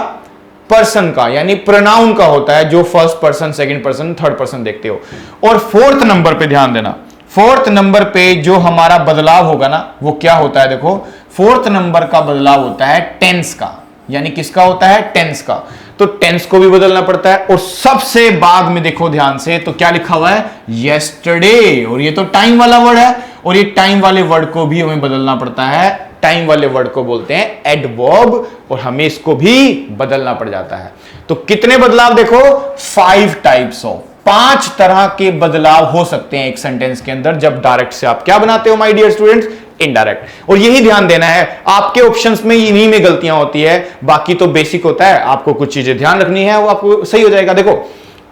पर्सन का यानी प्रोनाउन का होता है, जो first person, second person, third person देखते हो। और फोर्थ नंबर पे ध्यान देना, फोर्थ नंबर पे जो हमारा बदलाव होगा ना, वो क्या होता है, देखो फोर्थ नंबर का बदलाव होता है टेंस का, यानी किसका होता है, टेंस का। तो टेंस को भी बदलना पड़ता है। और सबसे बाद में देखो ध्यान से, तो क्या लिखा हुआ है, यस्टरडे, और ये तो टाइम वाला वर्ड है, और ये टाइम वाले वर्ड को भी हमें बदलना पड़ता है। टाइम वाले वर्ड को बोलते हैं एडवर्ब, और हमें इसको भी बदलना पड़ जाता है। तो कितने बदलाव देखो, 5 टाइप्स ऑफ, 5 तरह के बदलाव हो सकते हैं एक सेंटेंस के अंदर जब डायरेक्ट से आप क्या बनाते हो माय डियर स्टूडेंट्स, इनडायरेक्ट। और यही ध्यान देना है, आपके ऑप्शंस में इन्हीं में गलतियां होती है, बाकी तो बेसिक होता है। आपको कुछ चीजें ध्यान रखनी है, वो आपको सही हो जाएगा। देखो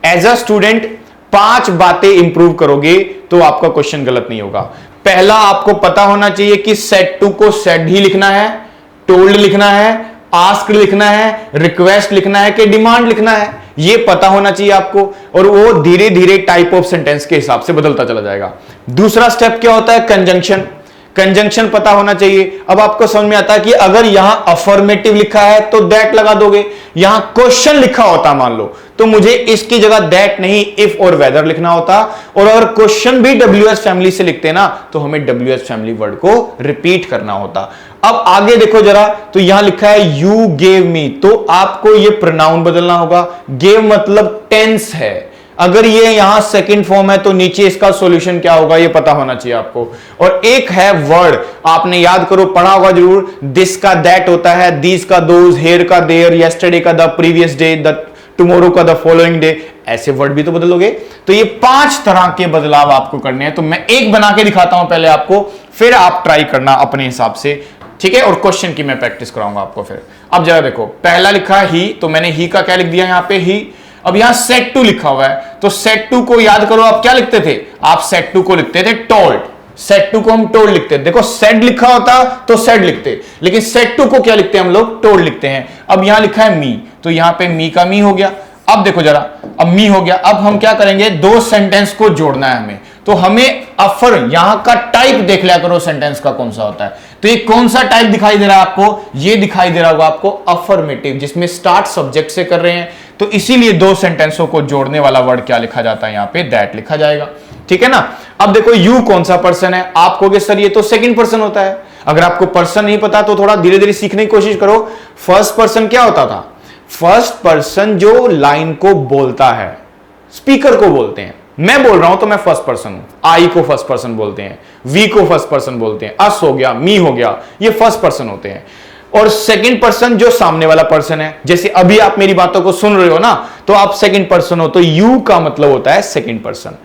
एज अ स्टूडेंट 5 बातें इंप्रूव करोगे तो आपका क्वेश्चन गलत नहीं होगा। पहला, आपको पता होना चाहिए कि सेड टू को सेड ही लिखना है, टोल्ड लिखना है, आस्क लिखना है, रिक्वेस्ट लिखना है कि डिमांड लिखना है, ये पता होना चाहिए आपको। और वो धीरे धीरे टाइप ऑफ सेंटेंस के हिसाब से बदलता चला जाएगा। दूसरा स्टेप क्या होता है, कंजंक्शन। कंजंक्शन पता होना चाहिए। अब आपको समझ में आता है कि अगर यहां अफर्मेटिव लिखा है तो दैट लगा दोगे, यहां क्वेश्चन लिखा होता मान लो, तो मुझे इसकी जगह दैट नहीं इफ और वेदर लिखना होता। और अगर क्वेश्चन भी WH फैमिली से लिखते ना, तो हमें WH फैमिली वर्ड को रिपीट करना होता। अब आगे देखो जरा, तो यहां लिखा है यू गेव मी, तो आपको यह प्रोनाउन बदलना होगा। गेव मतलब टेंस है, अगर ये यहां सेकंड फॉर्म है तो नीचे इसका सॉल्यूशन क्या होगा ये पता होना चाहिए आपको। और एक है वर्ड, आपने याद करो, पढ़ा होगा जरूर, दिस का दैट होता है, दिस का दोज, हेयर का देयर, यस्टरडे का the previous day, the tomorrow का द फॉलोइंग डे, ऐसे वर्ड भी तो बदलोगे। तो ये 5 तरह के बदलाव आपको करने हैं। तो मैं एक बना के दिखाता हूं पहले आपको, फिर आप ट्राई करना अपने हिसाब से, ठीक है। और क्वेश्चन की मैं प्रैक्टिस कराऊंगा आपको फिर। अब जरा देखो, पहला लिखा है ही, तो मैंने ही का क्या लिख दिया यहां पे, ही। अब यहां सेट टू लिखा हुआ है, तो सेट टू को याद करो, आप क्या लिखते थे, आप सेट टू को लिखते थे टोल्ड, सेट टू को हम टोल्ड लिखते थे। देखो सेड लिखा होता तो सेड लिखते, लेकिन सेट टू को क्या लिखते हैं हम लोग, टोल्ड लिखते हैं। अब यहां लिखा है मी, तो यहां पे मी का मी हो गया। अब देखो जरा, अब मी हो गया। अब हम क्या करेंगे, 2 सेंटेंस को जोड़ना है हमें, तो हमें अफर, यहां का टाइप देख लिया करो सेंटेंस का कौन सा होता है। तो ये कौन सा टाइप दिखाई दे रहा है आपको, ये दिखाई दे रहा होगा आपको अफर्मेटिव, जिसमें स्टार्ट सब्जेक्ट से कर रहे हैं। तो इसीलिए 2 सेंटेंसों को जोड़ने वाला वर्ड क्या लिखा जाता है, यहां पे दैट लिखा जाएगा, ठीक है ना। अब देखो यू कौन सा पर्सन है, आप कहोगे सर ये तो सेकंड पर्सन होता है। अगर आपको पर्सन नहीं पता तो थोड़ा धीरे धीरे सीखने की कोशिश करो। फर्स्ट पर्सन क्या होता था, फर्स्ट पर्सन जो लाइन को बोलता है, स्पीकर को बोलते हैं। मैं बोल रहा हूं तो मैं फर्स्ट पर्सन हूं, आई को फर्स्ट पर्सन बोलते हैं, वी को फर्स्ट पर्सन बोलते हैं, अस हो गया, मी हो गया, ये फर्स्ट पर्सन होते हैं। और सेकंड पर्सन जो सामने वाला पर्सन है, जैसे अभी आप मेरी बातों को सुन रहे हो ना, तो आप सेकंड पर्सन हो, तो यू का मतलब होता है सेकंड पर्सन।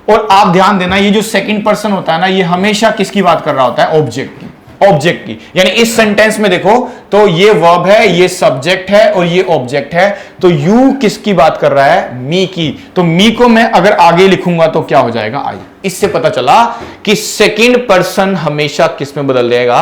और आप ध्यान देना, ये जो सेकंड पर्सन होता है ना, ये हमेशा किसकी बात कर रहा होता है, ऑब्जेक्ट की। ऑब्जेक्ट की। यानी इस सेंटेंस में देखो तो ये वर्ब है, ये सब्जेक्ट है और ये ऑब्जेक्ट है। तो यू किसकी बात कर रहा है? मी की। तो मी को मैं अगर आगे लिखूंगा तो क्या हो जाएगा? आई। इससे पता चला कि सेकंड पर्सन हमेशा किस में बदल जाएगा?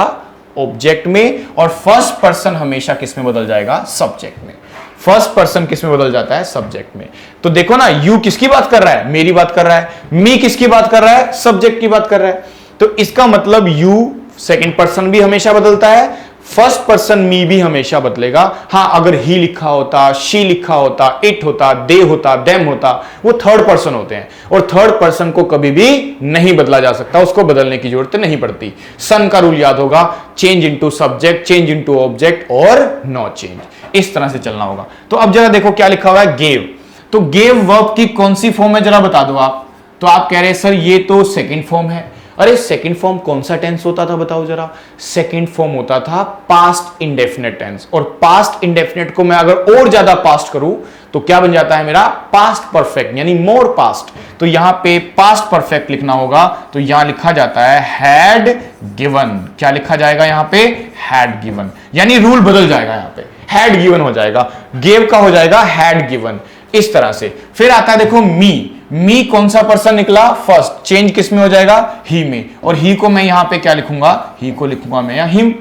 ऑब्जेक्ट में। और फर्स्ट पर्सन हमेशा किस में बदल जाएगा? सब्जेक्ट में। फर्स्ट पर्सन किस में बदल जाता है? सब्जेक्ट में। तो देखो ना, यू किसकी बात कर रहा है? मेरी बात कर रहा है। मी किसकी बात कर रहा है? सब्जेक्ट की बात कर रहा है। तो इसका मतलब यू सेकंड पर्सन भी हमेशा बदलता है, फर्स्ट पर्सन मी भी हमेशा बदलेगा। हां, अगर ही लिखा होता, शी लिखा होता, इट होता, दे होता, देम होता, वो थर्ड पर्सन होते हैं और थर्ड पर्सन को कभी भी नहीं बदला जा सकता, उसको बदलने की जरूरत नहीं पड़ती। सन का रूल याद होगा, change into subject, change into object और नॉट चेंज। इस तरह से चलना होगा। तो अब जरा देखो क्या लिखा हुआ है? गेव। तो गेव वर्ब की कौन सी फॉर्म है जरा बता दो आप। तो आप कह रहे हैं सर ये तो सेकंड फॉर्म है। अरे सेकंड फॉर्म कौन सा टेंस होता था बताओ जरा? सेकंड फॉर्म होता था पास्ट इंडेफिनिट टेंस। और पास्ट इंडेफिनिट को मैं अगर और ज्यादा पास्ट करूं तो क्या बन जाता है मेरा? पास्ट परफेक्ट, यानी मोर पास्ट। तो यहां पे पास्ट परफेक्ट लिखना होगा। तो यहां लिखा जाता है हैड गिवन। क्या लिखा जाएगा यहां पे? Had given. यानी रूल बदल जाएगा, यहां पे हैड गिवन हो जाएगा, गेव का हो जाएगा हैड गिवन। इस तरह से फिर आता है देखो मी। मी कौन सा पर्सन निकला? फर्स्ट। चेंज किस में हो जाएगा? ही में। और ही को मैं यहां पे क्या लिखूंगा? ही को लिखूंगा मैं यहां हिम।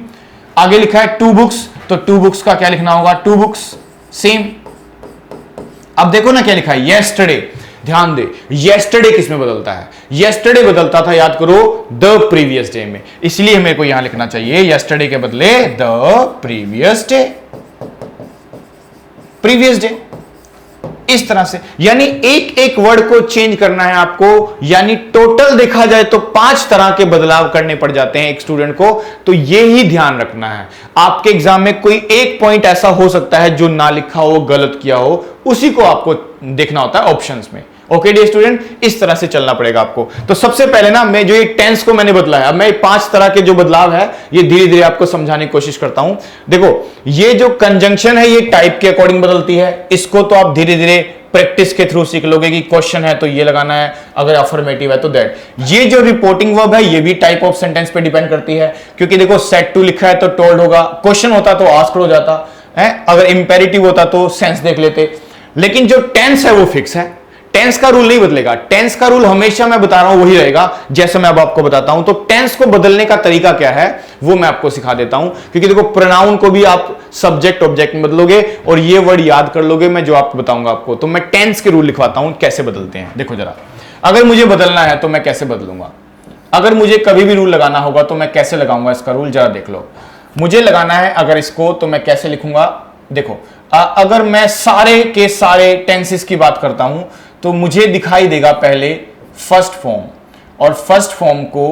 आगे लिखा है टू बुक्स। तो टू बुक्स का क्या लिखना होगा? Two books. सेम। अब देखो ना क्या लिखा है? यस्टरडे। ध्यान दे, यस्टरडे किस में बदलता है? यस्टरडे बदलता था, याद करो, द प्रीवियस डे में। इसलिए मेरे को यहां लिखना चाहिए यस्टरडे के बदले the previous day. Previous day. इस तरह से, यानी एक एक वर्ड को चेंज करना है आपको। यानी टोटल देखा जाए तो 5 तरह के बदलाव करने पड़ जाते हैं एक स्टूडेंट को। तो ये ही ध्यान रखना है। आपके एग्जाम में कोई एक पॉइंट ऐसा हो सकता है जो ना लिखा हो, गलत किया हो, उसी को आपको देखना होता है ऑप्शंस में। ओके डियर स्टूडेंट, इस तरह से चलना पड़ेगा आपको। तो सबसे पहले ना, मैं जो ये टेंस को मैंने बदला है, अब मैं 5 तरह के जो बदलाव है ये धीरे धीरे आपको समझाने की कोशिश करता हूं। देखो, ये जो कंजंक्शन है ये टाइप के अकॉर्डिंग बदलती है। इसको तो आप धीरे धीरे प्रैक्टिस के थ्रू सीख लोगे कि क्वेश्चन है तो ये लगाना है, अगर अफर्मेटिव है तो दैट। ये जो रिपोर्टिंग वर्ब है ये भी टाइप ऑफ सेंटेंस पे डिपेंड करती है, क्योंकि देखो सेड टू लिखा है तो टोल्ड होगा, क्वेश्चन होता तो आस्क्ड हो जाता है, अगर इंपेरेटिव होता तो सेंस देख लेते। लेकिन जो टेंस है वो फिक्स है, टेंस का रूल नहीं बदलेगा। टेंस का रूल हमेशा मैं बता रहा हूं वही रहेगा, जैसे मैं अब आपको बताता हूं। तो टेंस को बदलने का तरीका क्या है वो मैं आपको सिखा देता हूं, क्योंकि देखो प्रोनाउन को भी आप सब्जेक्ट ऑब्जेक्ट में बदलोगे और ये वर्ड याद कर लोगे मैं जो आपको बताऊंगा आपको। तो मैं टेंस के रूल लिखवाता हूं कैसे बदलते हैं। देखो जरा, अगर मुझे बदलना है तो मैं कैसे बदलूंगा? अगर मुझे कभी भी रूल लगाना होगा तो मैं कैसे लगाऊंगा इसका रूल? जरा देख लो। मुझे लगाना है अगर इसको, तो मैं कैसे लिखूंगा? देखो, अगर मैं सारे के सारे टेंसेस की बात करता हूं तो मुझे दिखाई देगा पहले फर्स्ट फॉर्म, और फर्स्ट फॉर्म को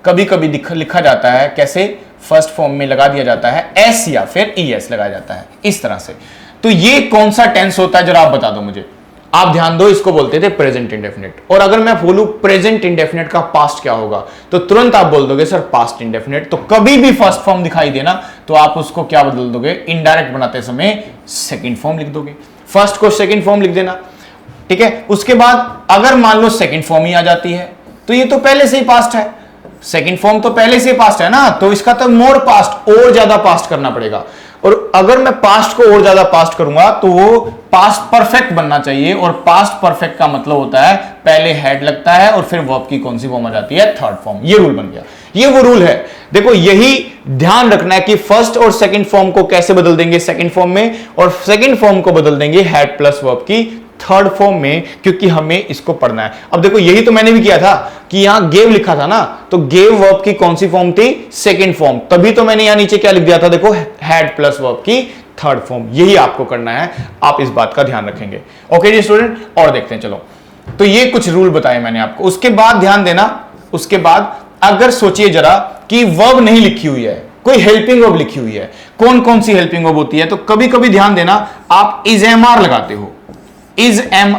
कभी कभी लिखा जाता है कैसे? फर्स्ट फॉर्म में लगा दिया जाता है एस या फिर ईएस लगाया जाता है, इस तरह से। तो ये कौन सा टेंस होता है जरा आप बता दो मुझे। आप ध्यान दो, इसको बोलते थे प्रेजेंट इंडेफिनिट। और अगर मैं बोलूं प्रेजेंट इंडेफिनिट का पास्ट क्या होगा, तो तुरंत आप बोल दोगे सर पास्ट इंडेफिनिट। तो कभी भी फर्स्ट फॉर्म दिखाई देना तो आप उसको क्या बदल दोगे? इनडायरेक्ट बनाते समय सेकंड फॉर्म लिख दोगे, फर्स्ट को सेकंड फॉर्म लिख देना, ठीक है। उसके बाद अगर मान लो सेकंड फॉर्म ही आ जाती है तो ये तो पहले से ही पास्ट है, सेकंड फॉर्म तो पहले से पास्ट है ना, तो इसका तो मोर पास्ट, और ज्यादा पास्ट करना पड़ेगा। और अगर मैं पास्ट को और ज्यादा पास्ट करूंगा तो वो पास्ट परफेक्ट बनना चाहिए, और पास्ट परफेक्ट का मतलब होता है पहले हेड लगता है और फिर वर्ब की कौन सी फॉर्म आ जाती है? Third form. ये रूल बन गया, ये वो रूल है। देखो, यही ध्यान रखना है कि फर्स्ट और सेकंड फॉर्म को कैसे बदल देंगे सेकंड फॉर्म में, और सेकंड फॉर्म को बदल देंगे हेड प्लस वर्ब की थर्ड फॉर्म में, क्योंकि हमें इसको पढ़ना है। अब देखो, यही तो मैंने भी किया था कि यहां गेव लिखा था ना, तो गेव वर्ब की कौन सी फॉर्म थी? Second form. तभी तो मैंने यहां नीचे क्या लिख दिया था? देखो, हेड प्लस वर्ब की थर्ड फॉर्म। यही आपको करना है, आप इस बात का ध्यान रखेंगे। ओके जी स्टूडेंट, और देखते हैं। चलो, तो ये कुछ रूल बताए मैंने आपको। उसके बाद ध्यान देना, उसके बाद अगर सोचिए जरा कि वर्ब नहीं लिखी हुई है, कोई हेल्पिंग वर्ब लिखी हुई है, कौन कौन सी हेल्पिंग वर्ब होती है? तो कभी कभी ध्यान देना, आप इज एम आर लगाते हो, इज एम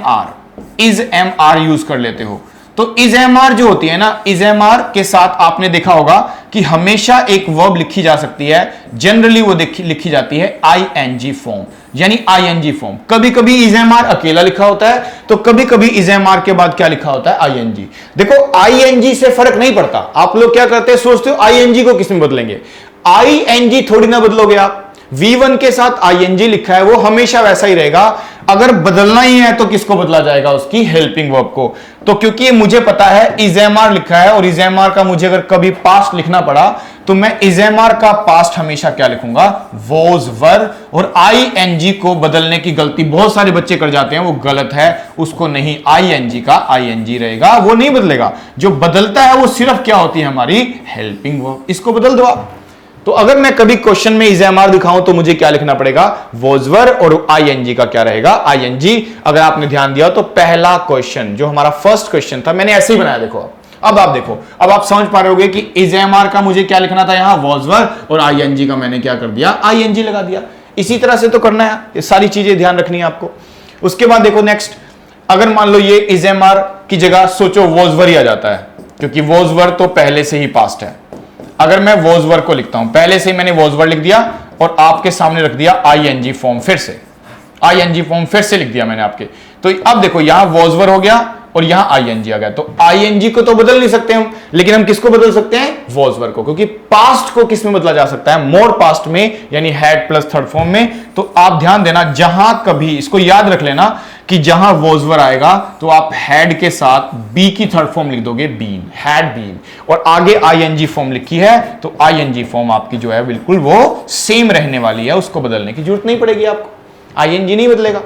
आर यूज कर लेते हो। तो इज एम आर जो होती है ना, इज एम आर के साथ आपने देखा होगा कि हमेशा एक वर्ब लिखी जा सकती है, जनरली वो लिखी जाती है आईएनजी फॉर्म। यानी आईएनजी फॉर्म। कभी कभी इज एम आर अकेला लिखा होता है, तो कभी कभी इज एम आर के बाद क्या लिखा होता है, आईएनजी। देखो आईएनजी से फर्क नहीं पड़ता। आप लोग क्या करते हैं, सोचते हो आईएनजी को किसमें बदलेंगे, आईएनजी थोड़ी ना बदलोगे आप। V1 के साथ आईएनजी लिखा है वो हमेशा वैसा ही रहेगा। अगर बदलना ही है तो किसको बदला जाएगा, उसकी हेल्पिंग वर्ब को। तो क्योंकि मुझे पता है इजेमआर लिखा है और इजेमआर का मुझे अगर कभी पास्ट लिखना पड़ा तो मैं इजेमआर का पास्ट हमेशा क्या लिखूंगा, वॉज वर। और आईएनजी को बदलने की गलती बहुत सारे बच्चे कर जाते हैं, वो गलत है। उसको नहीं, आईएनजी का आईएनजी रहेगा, वो नहीं बदलेगा। जो बदलता है वो सिर्फ क्या होती है, हमारी हेल्पिंग वर्ब। इसको बदल दो आप। तो अगर मैं कभी क्वेश्चन में इजेमआर दिखाऊं तो मुझे क्या लिखना पड़ेगा, वॉजवर, और आईएनजी का क्या रहेगा, आईएनजी। अगर आपने ध्यान दिया तो पहला क्वेश्चन जो हमारा फर्स्ट क्वेश्चन था मैंने ऐसे ही बनाया। देखो अब आप देखो, अब आप समझ पा रहे होगे कि इजेमआर का मुझे क्या लिखना था यहां, वॉजवर, और आईएनजी का मैंने क्या कर दिया, आईएनजी लगा दिया। इसी तरह से तो करना है, ये सारी चीजें ध्यान रखनी है आपको। उसके बाद देखो नेक्स्ट, अगर मान लो ये इजेमआर की जगह सोचो वॉजवर ही आ जाता है, क्योंकि वॉजवर तो पहले से ही पास्ट है। अगर मैं वॉजवर को लिखता हूं, पहले से ही मैंने वॉजवर लिख दिया और आपके सामने रख दिया आईएनजी फॉर्म, फिर से आईएनजी फॉर्म फिर से लिख दिया मैंने आपके। तो अब देखो यहां वॉजवर हो गया और यहां आईएनजी आ गया। तो आईएनजी को तो बदल नहीं सकते हम, लेकिन हम किसको बदल सकते हैं, वॉजवर को। क्योंकि पास्ट को किस में बदला जा सकता है, मोर पास्ट में, यानी हैड प्लस थर्ड फॉर्म में। तो आप ध्यान देना, जहां कभी इसको याद रख लेना कि जहां वॉजवर आएगा तो आप हैड के साथ बी की थर्ड फॉर्म लिख दोगे, बीन, हैड बीन। और आगे आईएनजी फॉर्म लिखी है तो आईएनजी फॉर्म आपकी जो है बिल्कुल वो सेम रहने वाली है, उसको बदलने की जरूरत नहीं पड़ेगी आपको, आईएनजी नहीं बदलेगा।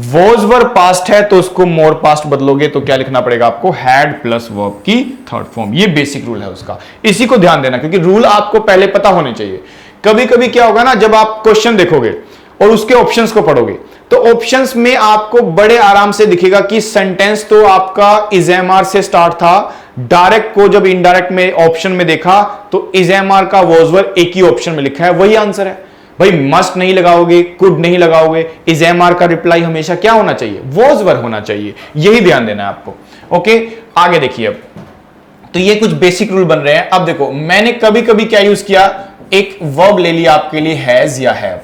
वॉजवर पास्ट है तो उसको मोर पास्ट बदलोगे तो क्या लिखना पड़ेगा आपको, हैड प्लस वर्ब की थर्ड फॉर्म। ये बेसिक रूल है उसका, इसी को ध्यान देना, क्योंकि रूल आपको पहले पता होने चाहिए। कभी कभी क्या होगा ना, जब आप क्वेश्चन देखोगे और उसके ऑप्शंस को पढ़ोगे तो ऑप्शंस में आपको बड़े आराम से दिखेगा कि सेंटेंस तो आपका इजेमआर से स्टार्ट था, डायरेक्ट को जब इनडायरेक्ट में ऑप्शन में देखा तो इजेमआर का वॉजवर एक ही ऑप्शन में लिखा है, वही आंसर है। भाई मस्ट नहीं लगाओगे, कुड नहीं लगाओगे, इजेमआर का रिप्लाई हमेशा क्या होना चाहिए, वॉजवर होना चाहिए। यही ध्यान देना है आपको। ओके, आगे देखिए। अब तो ये कुछ बेसिक रूल बन रहे हैं। अब देखो मैंने कभी कभी क्या यूज किया, एक वर्ब ले लिया आपके लिए, हैज या हैव।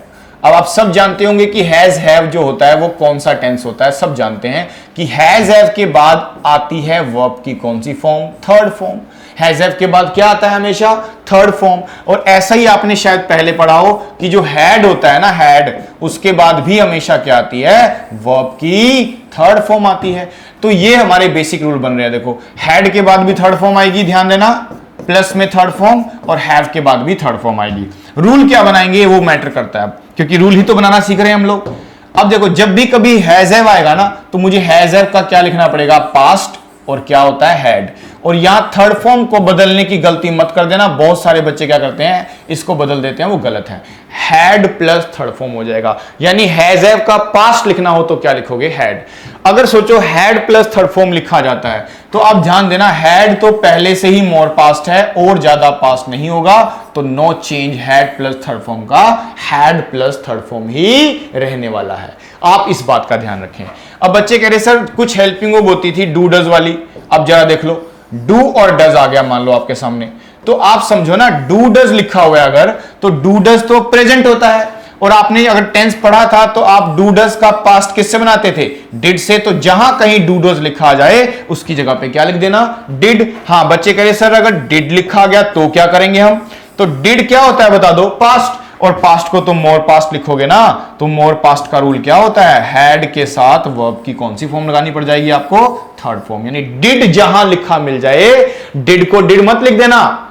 अब आप सब जानते होंगे कि हैज हैव जो होता है वो कौन सा टेंस होता है, सब जानते हैं कि हैज हैव के बाद आती है वर्ब की कौन सी form, third form. Has have के बाद क्या आता है हमेशा, थर्ड फॉर्म। और ऐसा ही आपने शायद पहले पढ़ा हो कि जो हैड होता है ना, हैड, उसके बाद भी हमेशा क्या आती है, वर्ब की थर्ड फॉर्म आती है। तो ये हमारे बेसिक रूल बन रहे हैं। देखो हैड के बाद भी थर्ड फॉर्म आएगी, ध्यान देना, प्लस में थर्ड फॉर्म, और हैव के बाद भी थर्ड फॉर्म आएगी। रूल क्या बनाएंगे वो मैटर करता है, क्योंकि रूल ही तो बनाना सीख रहे हैं हम लोग। अब देखो जब भी कभी हैज हैव आएगा ना तो मुझे हैज हैव का क्या लिखना पड़ेगा, पास्ट, और क्या होता है, हैड। और यहां थर्ड फॉर्म को बदलने की गलती मत कर देना, बहुत सारे बच्चे क्या करते हैं, इसको बदल देते हैं, वो गलत है। हैड प्लस थर्ड फॉर्म हो जाएगा, यानी हैज हैव का पास्ट लिखना हो तो क्या लिखोगे, हैड। अगर सोचो हैड प्लस थर्ड फॉर्म लिखा जाता है तो आप ध्यान देना, हैड तो पहले से ही मोर पास्ट है और ज्यादा पास्ट नहीं होगा, तो no change, had plus third form का हैड प्लस थर्ड फॉर्म ही रहने वाला है। आप इस बात का ध्यान रखें। अब बच्चे कह रहे सर कुछ हेल्पिंग वर्ब होती थी डू डज वाली, अब जरा देख लो, डू और डज आ गया मान लो आपके सामने, तो आप समझो ना, डू डज लिखा हुआ है अगर, तो डू डज तो प्रेजेंट होता है, और आपने अगर टेंस पढ़ा था तो आप डू डज का पास्ट किससे बनाते थे, डिड से। तो जहां कहीं डू डज लिखा जाए उसकी जगह पे क्या लिख देना, डिड। हाँ बच्चे कह रहे सर अगर डिड लिखा गया तो क्या करेंगे हम, तो डिड क्या होता है बता दो, पास्ट, और पास्ट को तो मोर पास्ट लिखोगे ना, तो मोर पास्ट का रूल क्या होता है, हैड के साथ वर्ब की कौन सी फॉर्म लगानी पड़ जाएगी आपको, थर्ड फॉर्म। यानी डिड जहां लिखा मिल जाए, डिड को डिड मत लिख देना।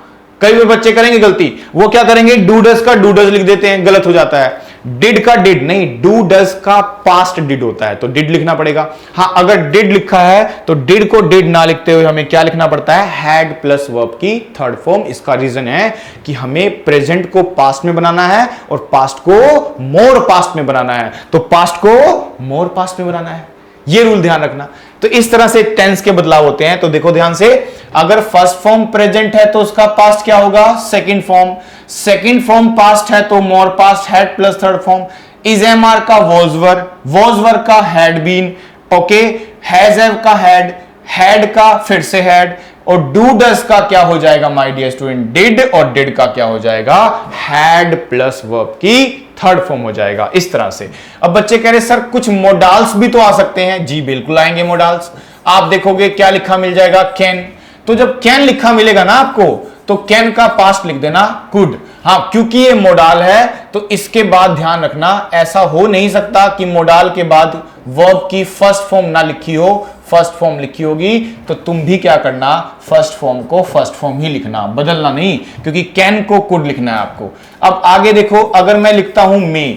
कई भी बच्चे करेंगे गलती, वो क्या करेंगे, डू डज का डू डज लिख देते हैं, गलत हो जाता है। डिड का डिड नहीं, डू डज का पास्ट डिड होता है, तो डिड लिखना पड़ेगा। हाँ अगर डिड लिखा है तो डिड को डिड ना लिखते हुए हमें क्या लिखना पड़ता है, हैड प्लस वर्ब की थर्ड फॉर्म। इसका रीजन है कि हमें प्रेजेंट को पास्ट में बनाना है और पास्ट को मोर पास्ट में बनाना है, तो पास्ट को मोर पास्ट में बनाना है, ये रूल ध्यान रखना। तो इस तरह से टेंस के बदलाव होते हैं। तो देखो ध्यान से, अगर फर्स्ट फॉर्म प्रेजेंट है तो उसका पास्ट क्या होगा, second form. Second form past है तो more past, had plus third form. Is am are का वॉजवर, वॉजवर का had been, okay, has have का हैड, हैड का फिर से हैड, और डू डज का क्या हो जाएगा माय डियर स्टूडेंट, डिड, और डिड का क्या हो जाएगा, हैड प्लस वर्ब की थर्ड फॉर्म हो जाएगा। इस तरह से। अब बच्चे कह रहे सर कुछ मोडाल्स भी तो आ सकते हैं। जी बिल्कुल आएंगे मोडाल्स। आप देखोगे क्या लिखा मिल जाएगा, कैन। तो जब कैन लिखा मिलेगा ना आपको, तो कैन का पास्ट लिख देना कुड। हाँ, क्योंकि ये मोडाल है तो इसके बाद ध्यान रखना, ऐसा हो नहीं सकता कि मोडाल के बाद वर्ब की फर्स्ट फॉर्म ना लिखी हो, फर्स्ट फॉर्म लिखी होगी तो तुम भी क्या करना, फर्स्ट फॉर्म को फर्स्ट फॉर्म ही लिखना, बदलना नहीं, क्योंकि कैन को कुड लिखना है आपको। अब आगे देखो, अगर मैं लिखता हूं मे,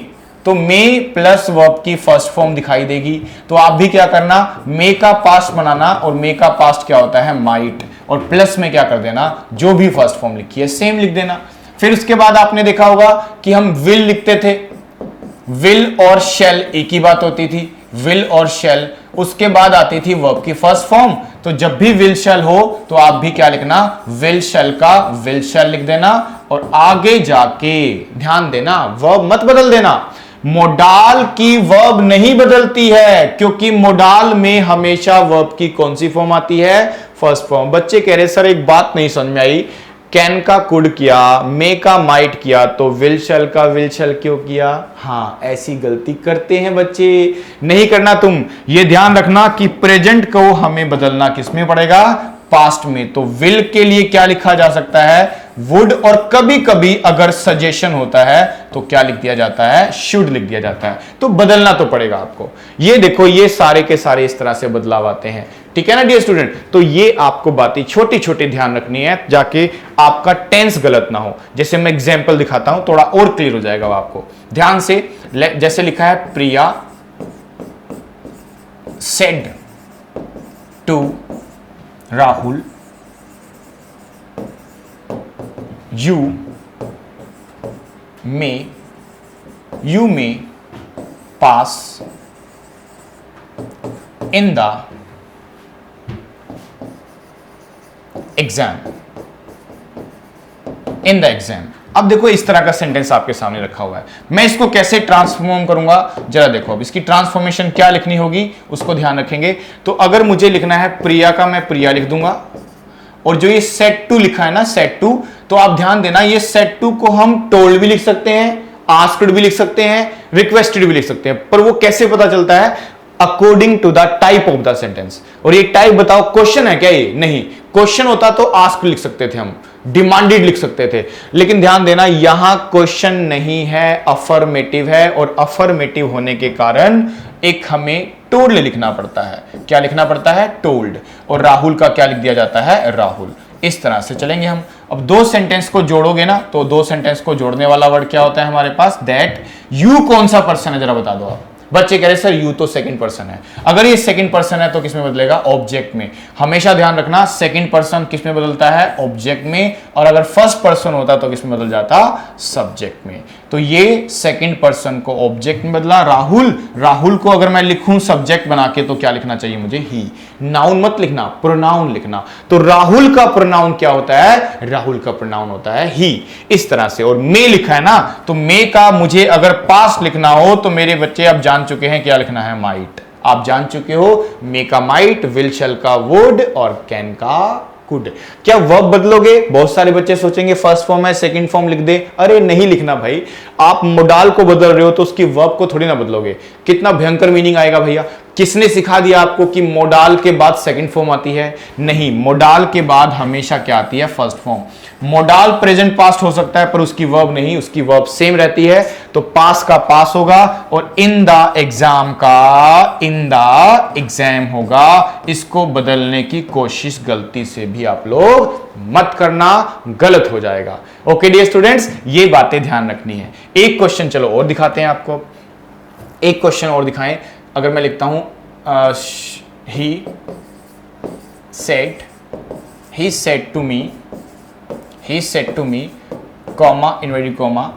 तो मे प्लस वर्ब की फर्स्ट फॉर्म दिखाई देगी, तो आप भी क्या करना, मे का पास्ट बनाना, और मे का पास्ट क्या होता है, माइट, और प्लस में क्या कर देना, जो भी फर्स्ट फॉर्म लिखी है सेम लिख देना। फिर उसके बाद आपने देखा होगा कि हम विल लिखते थे, विल और शेल एक ही बात होती थी, विल और शेल, उसके बाद आती थी वर्ब की फर्स्ट फॉर्म। तो जब भी विल शेल हो तो आप भी क्या लिखना, विल शेल का विल शेल लिख देना, और आगे जाके ध्यान देना, वर्ब मत बदल देना। मोडाल की वर्ब नहीं बदलती है, क्योंकि मोडाल में हमेशा वर्ब की कौन सी फॉर्म आती है, फर्स्ट फॉर्म। बच्चे कह रहे सर एक बात नहीं समझ में आई, कैन का कुड किया, मे का माइट किया, तो विल शेल का विल शेल क्यों किया। हाँ, ऐसी गलती करते हैं बच्चे, नहीं करना तुम। ये ध्यान रखना कि प्रेजेंट को हमें बदलना किसमें पड़ेगा, पास्ट में। तो विल के लिए क्या लिखा जा सकता है, वुड, और कभी कभी अगर सजेशन होता है तो क्या लिख दिया जाता है, शुड लिख दिया जाता है। तो बदलना तो पड़ेगा आपको। ये देखो, ये सारे के सारे इस तरह से बदलाव आते हैं, ठीक है ना डियर स्टूडेंट। तो ये आपको बातें छोटी छोटी ध्यान रखनी है, जाके आपका टेंस गलत ना हो। जैसे मैं एग्जाम्पल दिखाता हूं, थोड़ा और क्लियर हो जाएगा आपको ध्यान से। जैसे लिखा है, Priya said to Rahul you may pass in the exam, अब देखो इस तरह का सेंटेंस आपके सामने रखा हुआ है, मैं इसको कैसे ट्रांसफॉर्म करूंगा जरा देखो। अब इसकी ट्रांसफॉर्मेशन क्या लिखनी होगी उसको ध्यान रखेंगे। तो अगर मुझे लिखना है प्रिया का, मैं प्रिया लिख दूंगा, और जो ये सेट टू लिखा है ना, सेट टू, तो आप ध्यान देना, ये सेट टू को हम टोल्ड भी लिख सकते हैं, आस्क्ड भी लिख सकते हैं, रिक्वेस्टेड भी लिख सकते हैं। पर वो कैसे पता चलता है, according to the type of the sentence. और ये टाइप बताओ, क्वेश्चन है क्या ये, नहीं। क्वेश्चन होता तो आस्क लिख सकते थे हम, डिमांडेड लिख सकते थे, लेकिन ध्यान देना यहां क्वेश्चन नहीं है, अफर्मेटिव है, और अफर्मेटिव होने के कारण एक हमें टोल्ड लिखना पड़ता है। क्या लिखना पड़ता है, टोल्ड। और राहुल का क्या लिख दिया जाता है, राहुल। इस तरह से चलेंगे हम। अब दो सेंटेंस को जोड़ोगे ना, तो दो सेंटेंस को जोड़ने वाला वर्ड क्या होता है हमारे पास, दैट। यू कौन सा पर्सन है जरा बता दो आप। बच्चे कह रहे सर यू तो सेकंड पर्सन है। अगर ये सेकंड पर्सन है तो किसमें बदलेगा, ऑब्जेक्ट में। हमेशा ध्यान रखना, सेकंड पर्सन किसमें बदलता है, ऑब्जेक्ट में, और अगर फर्स्ट पर्सन होता तो किसमें बदल जाता, सब्जेक्ट में। तो ये सेकंड पर्सन को ऑब्जेक्ट में बदला, राहुल। राहुल को अगर मैं लिखूं सब्जेक्ट बना के तो क्या लिखना चाहिए मुझे, ही। नाउन मत लिखना, प्रोनाउन लिखना। तो राहुल का प्रोनाउन क्या होता है, राहुल का प्रोनाउन होता है ही। इस तरह से। और मे लिखा है ना, तो मे का मुझे अगर पास्ट लिखना हो तो मेरे बच्चे अब जान चुके हैं क्या लिखना है, माइट। आप जान चुके हो, मे का माइट, विल शेल का वुड, और कैन का कुड। क्या वर्ब बदलोगे, बहुत सारे बच्चे सोचेंगे फर्स्ट फॉर्म है सेकंड फॉर्म लिख दे। अरे नहीं लिखना भाई, आप मोडाल को बदल रहे हो तो उसकी वर्ब को थोड़ी ना बदलोगे। कितना भयंकर मीनिंग आएगा भैया। किसने सिखा दिया आपको कि मोडाल के बाद सेकंड फॉर्म आती है, नहीं। मोडाल के बाद हमेशा क्या आती है, first form. Modal present past हो सकता है पर उसकी वर्ब नहीं, उसकी वर्ब सेम रहती है। तो पास का पास होगा, और इन द एग्जाम का इन द एग्जाम होगा। इसको बदलने की कोशिश गलती से भी आप लोग मत करना, गलत हो जाएगा। ओके डियर स्टूडेंट्स, ये बातें ध्यान रखनी है। एक क्वेश्चन चलो और दिखाते हैं आपको, एक क्वेश्चन और दिखाएं। अगर मैं लिखता हूं he said to me comma inverted comma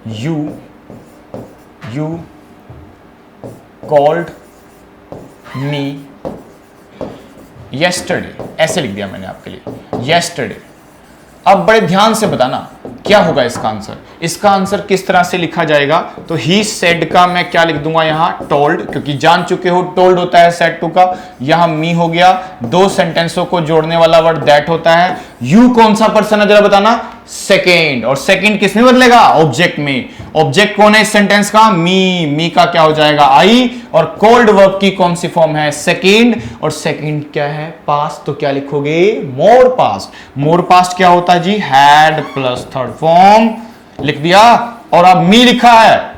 you called me yesterday, ऐसे लिख दिया मैंने आपके लिए yesterday। अब बड़े ध्यान से बताना, क्या होगा इसका आंसर? इसका आंसर किस तरह से लिखा जाएगा? तो ही सेड का मैं क्या लिख दूंगा यहां? टोल्ड, क्योंकि जान चुके हो टोल्ड होता है सेड टू का। यहां मी हो गया, दो सेंटेंसों को जोड़ने वाला वर्ड दैट होता है। यू कौन सा पर्सन है जरा बताना? सेकेंड। और सेकेंड किसमें बदलेगा? ऑब्जेक्ट में। ऑब्जेक्ट कौन है इस सेंटेंस का? मी। मी का क्या हो जाएगा? आई। और कोल्ड वर्ब की कौन सी फॉर्म है? सेकेंड। और सेकेंड क्या है? पास्ट। तो क्या लिखोगे? मोर पास्ट। मोर पास्ट क्या होता है जी? हैड प्लस थर्ड फॉर्म लिख दिया। और अब मी लिखा है,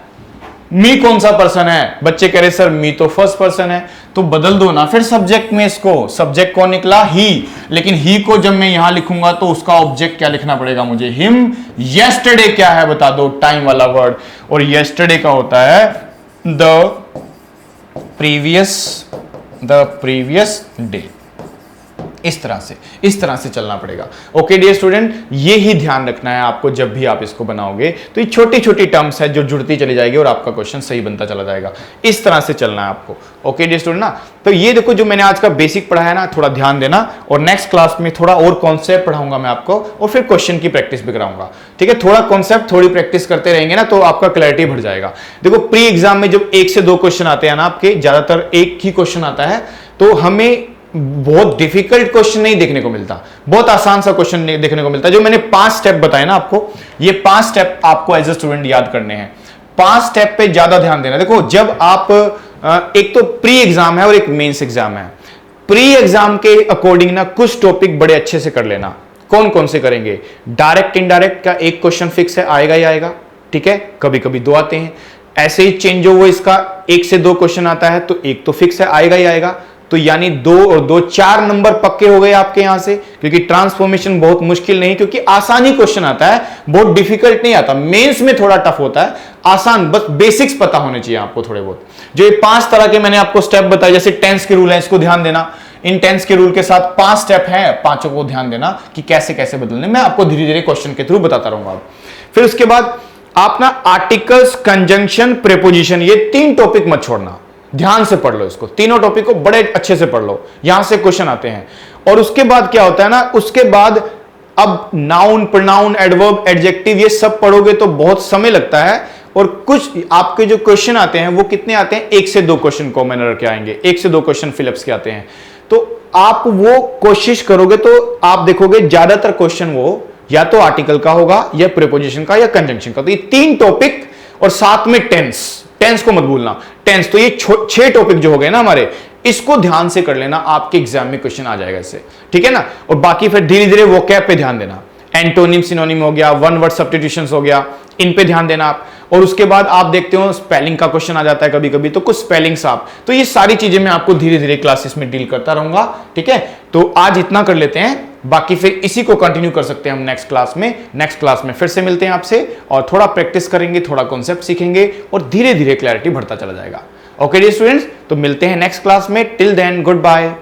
मी कौन सा पर्सन है? बच्चे कह रहे सर मी तो फर्स्ट पर्सन है, तो बदल दो ना फिर सब्जेक्ट में इसको। सब्जेक्ट कौन निकला? ही। लेकिन ही को जब मैं यहां लिखूंगा तो उसका ऑब्जेक्ट क्या लिखना पड़ेगा मुझे? हिम। यस्टरडे क्या है बता दो? टाइम वाला वर्ड। और यस्टरडे का होता है द प्रीवियस डे। इस तरह से चलना पड़ेगा। ओके डियर स्टूडेंट, ये ही ध्यान रखना है आपको जब भी आप इसको बनाओगे। तो ये छोटी छोटी टर्म्स है जो जुड़ती चली जाएगी और आपका क्वेश्चन सही बनता चला जाएगा। इस तरह से चलना है आपको। ओके डियर स्टूडेंट ना, तो ये देखो जो मैंने आज का बेसिक पढ़ा है ना, थोड़ा ध्यान देना। और नेक्स्ट क्लास में थोड़ा और कॉन्सेप्ट पढ़ाऊंगा मैं आपको, और फिर क्वेश्चन की प्रैक्टिस भी कराऊंगा। ठीक है, थोड़ा कॉन्सेप्ट थोड़ी प्रैक्टिस करते रहेंगे ना तो आपका क्लैरिटी बढ़ जाएगा। देखो प्री एग्जाम में जब 1 से 2 क्वेश्चन आते हैं ना आपके, ज्यादातर एक ही क्वेश्चन आता है, तो हमें बहुत डिफिकल्ट क्वेश्चन नहीं देखने को मिलता, बहुत आसान सा क्वेश्चन देखने को मिलता है। जो मैंने 5 स्टेप बताए ना आपको, ये 5 स्टेप आपको एज ए स्टूडेंट याद करने हैं। 5 स्टेप पे ज्यादा ध्यान देना। देखो जब आप एक तो प्री एग्जाम है और एक मेंस एग्जाम है। प्री एग्जाम के अकॉर्डिंग ना कुछ टॉपिक बड़े अच्छे से कर लेना। कौन कौन से करेंगे? डायरेक्ट इनडायरेक्ट का एक क्वेश्चन फिक्स है, आएगा ही आएगा। ठीक है, कभी कभी 2 आते हैं। ऐसे ही चेंज हो इसका 1 से 2 क्वेश्चन आता है तो एक तो फिक्स है, आएगा ही आएगा। तो यानी 2 और 2 4 नंबर पक्के हो गए आपके यहां से, क्योंकि ट्रांसफॉर्मेशन बहुत मुश्किल नहीं, क्योंकि आसानी क्वेश्चन आता है, बहुत डिफिकल्ट नहीं आता। मेंस में थोड़ा टफ होता है, आसान, बस बेसिक्स पता होने चाहिए आपको थोड़े बहुत। जो ये 5 तरह के मैंने आपको स्टेप बताए, जैसे टेंस के रूल है, इसको ध्यान देना। इन टेंस के रूल के साथ 5 स्टेप है, पांचों को ध्यान देना कि कैसे कैसे बदलने। मैं आपको धीरे धीरे क्वेश्चन के थ्रू बताता रहूंगा। फिर उसके बाद आप ना आर्टिकल्स, कंजंक्शन, प्रेपोजिशन, ये 3 टॉपिक मत छोड़ना। ध्यान से पढ़ लो इसको, तीनों टॉपिक को बड़े अच्छे से पढ़ लो, यहां से क्वेश्चन आते हैं। और उसके बाद क्या होता है ना, उसके बाद अब नाउन, प्रोनाउन, एडवर्ब, एडजेक्टिव, ये सब पढ़ोगे तो बहुत समय लगता है। और कुछ आपके जो क्वेश्चन आते हैं वो कितने आते हैं? 1 से 2 क्वेश्चन कॉमन रख के आएंगे, 1 से 2 क्वेश्चन फिलिप्स के आते हैं। तो आप वो कोशिश करोगे तो आप देखोगे ज्यादातर क्वेश्चन वो या तो आर्टिकल का होगा, या प्रीपोजिशन का, या कंजंक्शन का। तो ये 3 टॉपिक, और साथ में टेंस को मत भूलना। टेंस, तो ये 6 टॉपिक जो हो गए ना हमारे, इसको ध्यान से कर लेना, आपके एग्जाम में क्वेश्चन आ जाएगा इससे। ठीक है ना। और बाकी फिर धीरे धीरे वोकैब पे ध्यान देना। एंटोनिम, सिनोनिम हो गया, वन वर्ड सब्स्टिट्यूशंस हो गया, इन पे ध्यान देना आप। और उसके बाद आप देखते हो स्पेलिंग का क्वेश्चन आ जाता है कभी कभी, तो कुछ स्पेलिंग्स आप, तो ये सारी चीजें मैं आपको धीरे धीरे क्लासेस में डील करता रहूंगा। ठीक है, तो आज इतना कर लेते हैं, बाकी फिर इसी को कंटिन्यू कर सकते हैं हम नेक्स्ट क्लास में। नेक्स्ट क्लास में फिर से मिलते हैं आपसे, और थोड़ा प्रैक्टिस करेंगे, थोड़ा कॉन्सेप्ट सीखेंगे, और धीरे धीरे क्लैरिटी बढ़ता चला जाएगा। ओके डियर स्टूडेंट्स, तो मिलते हैं नेक्स्ट क्लास में। Till then good bye.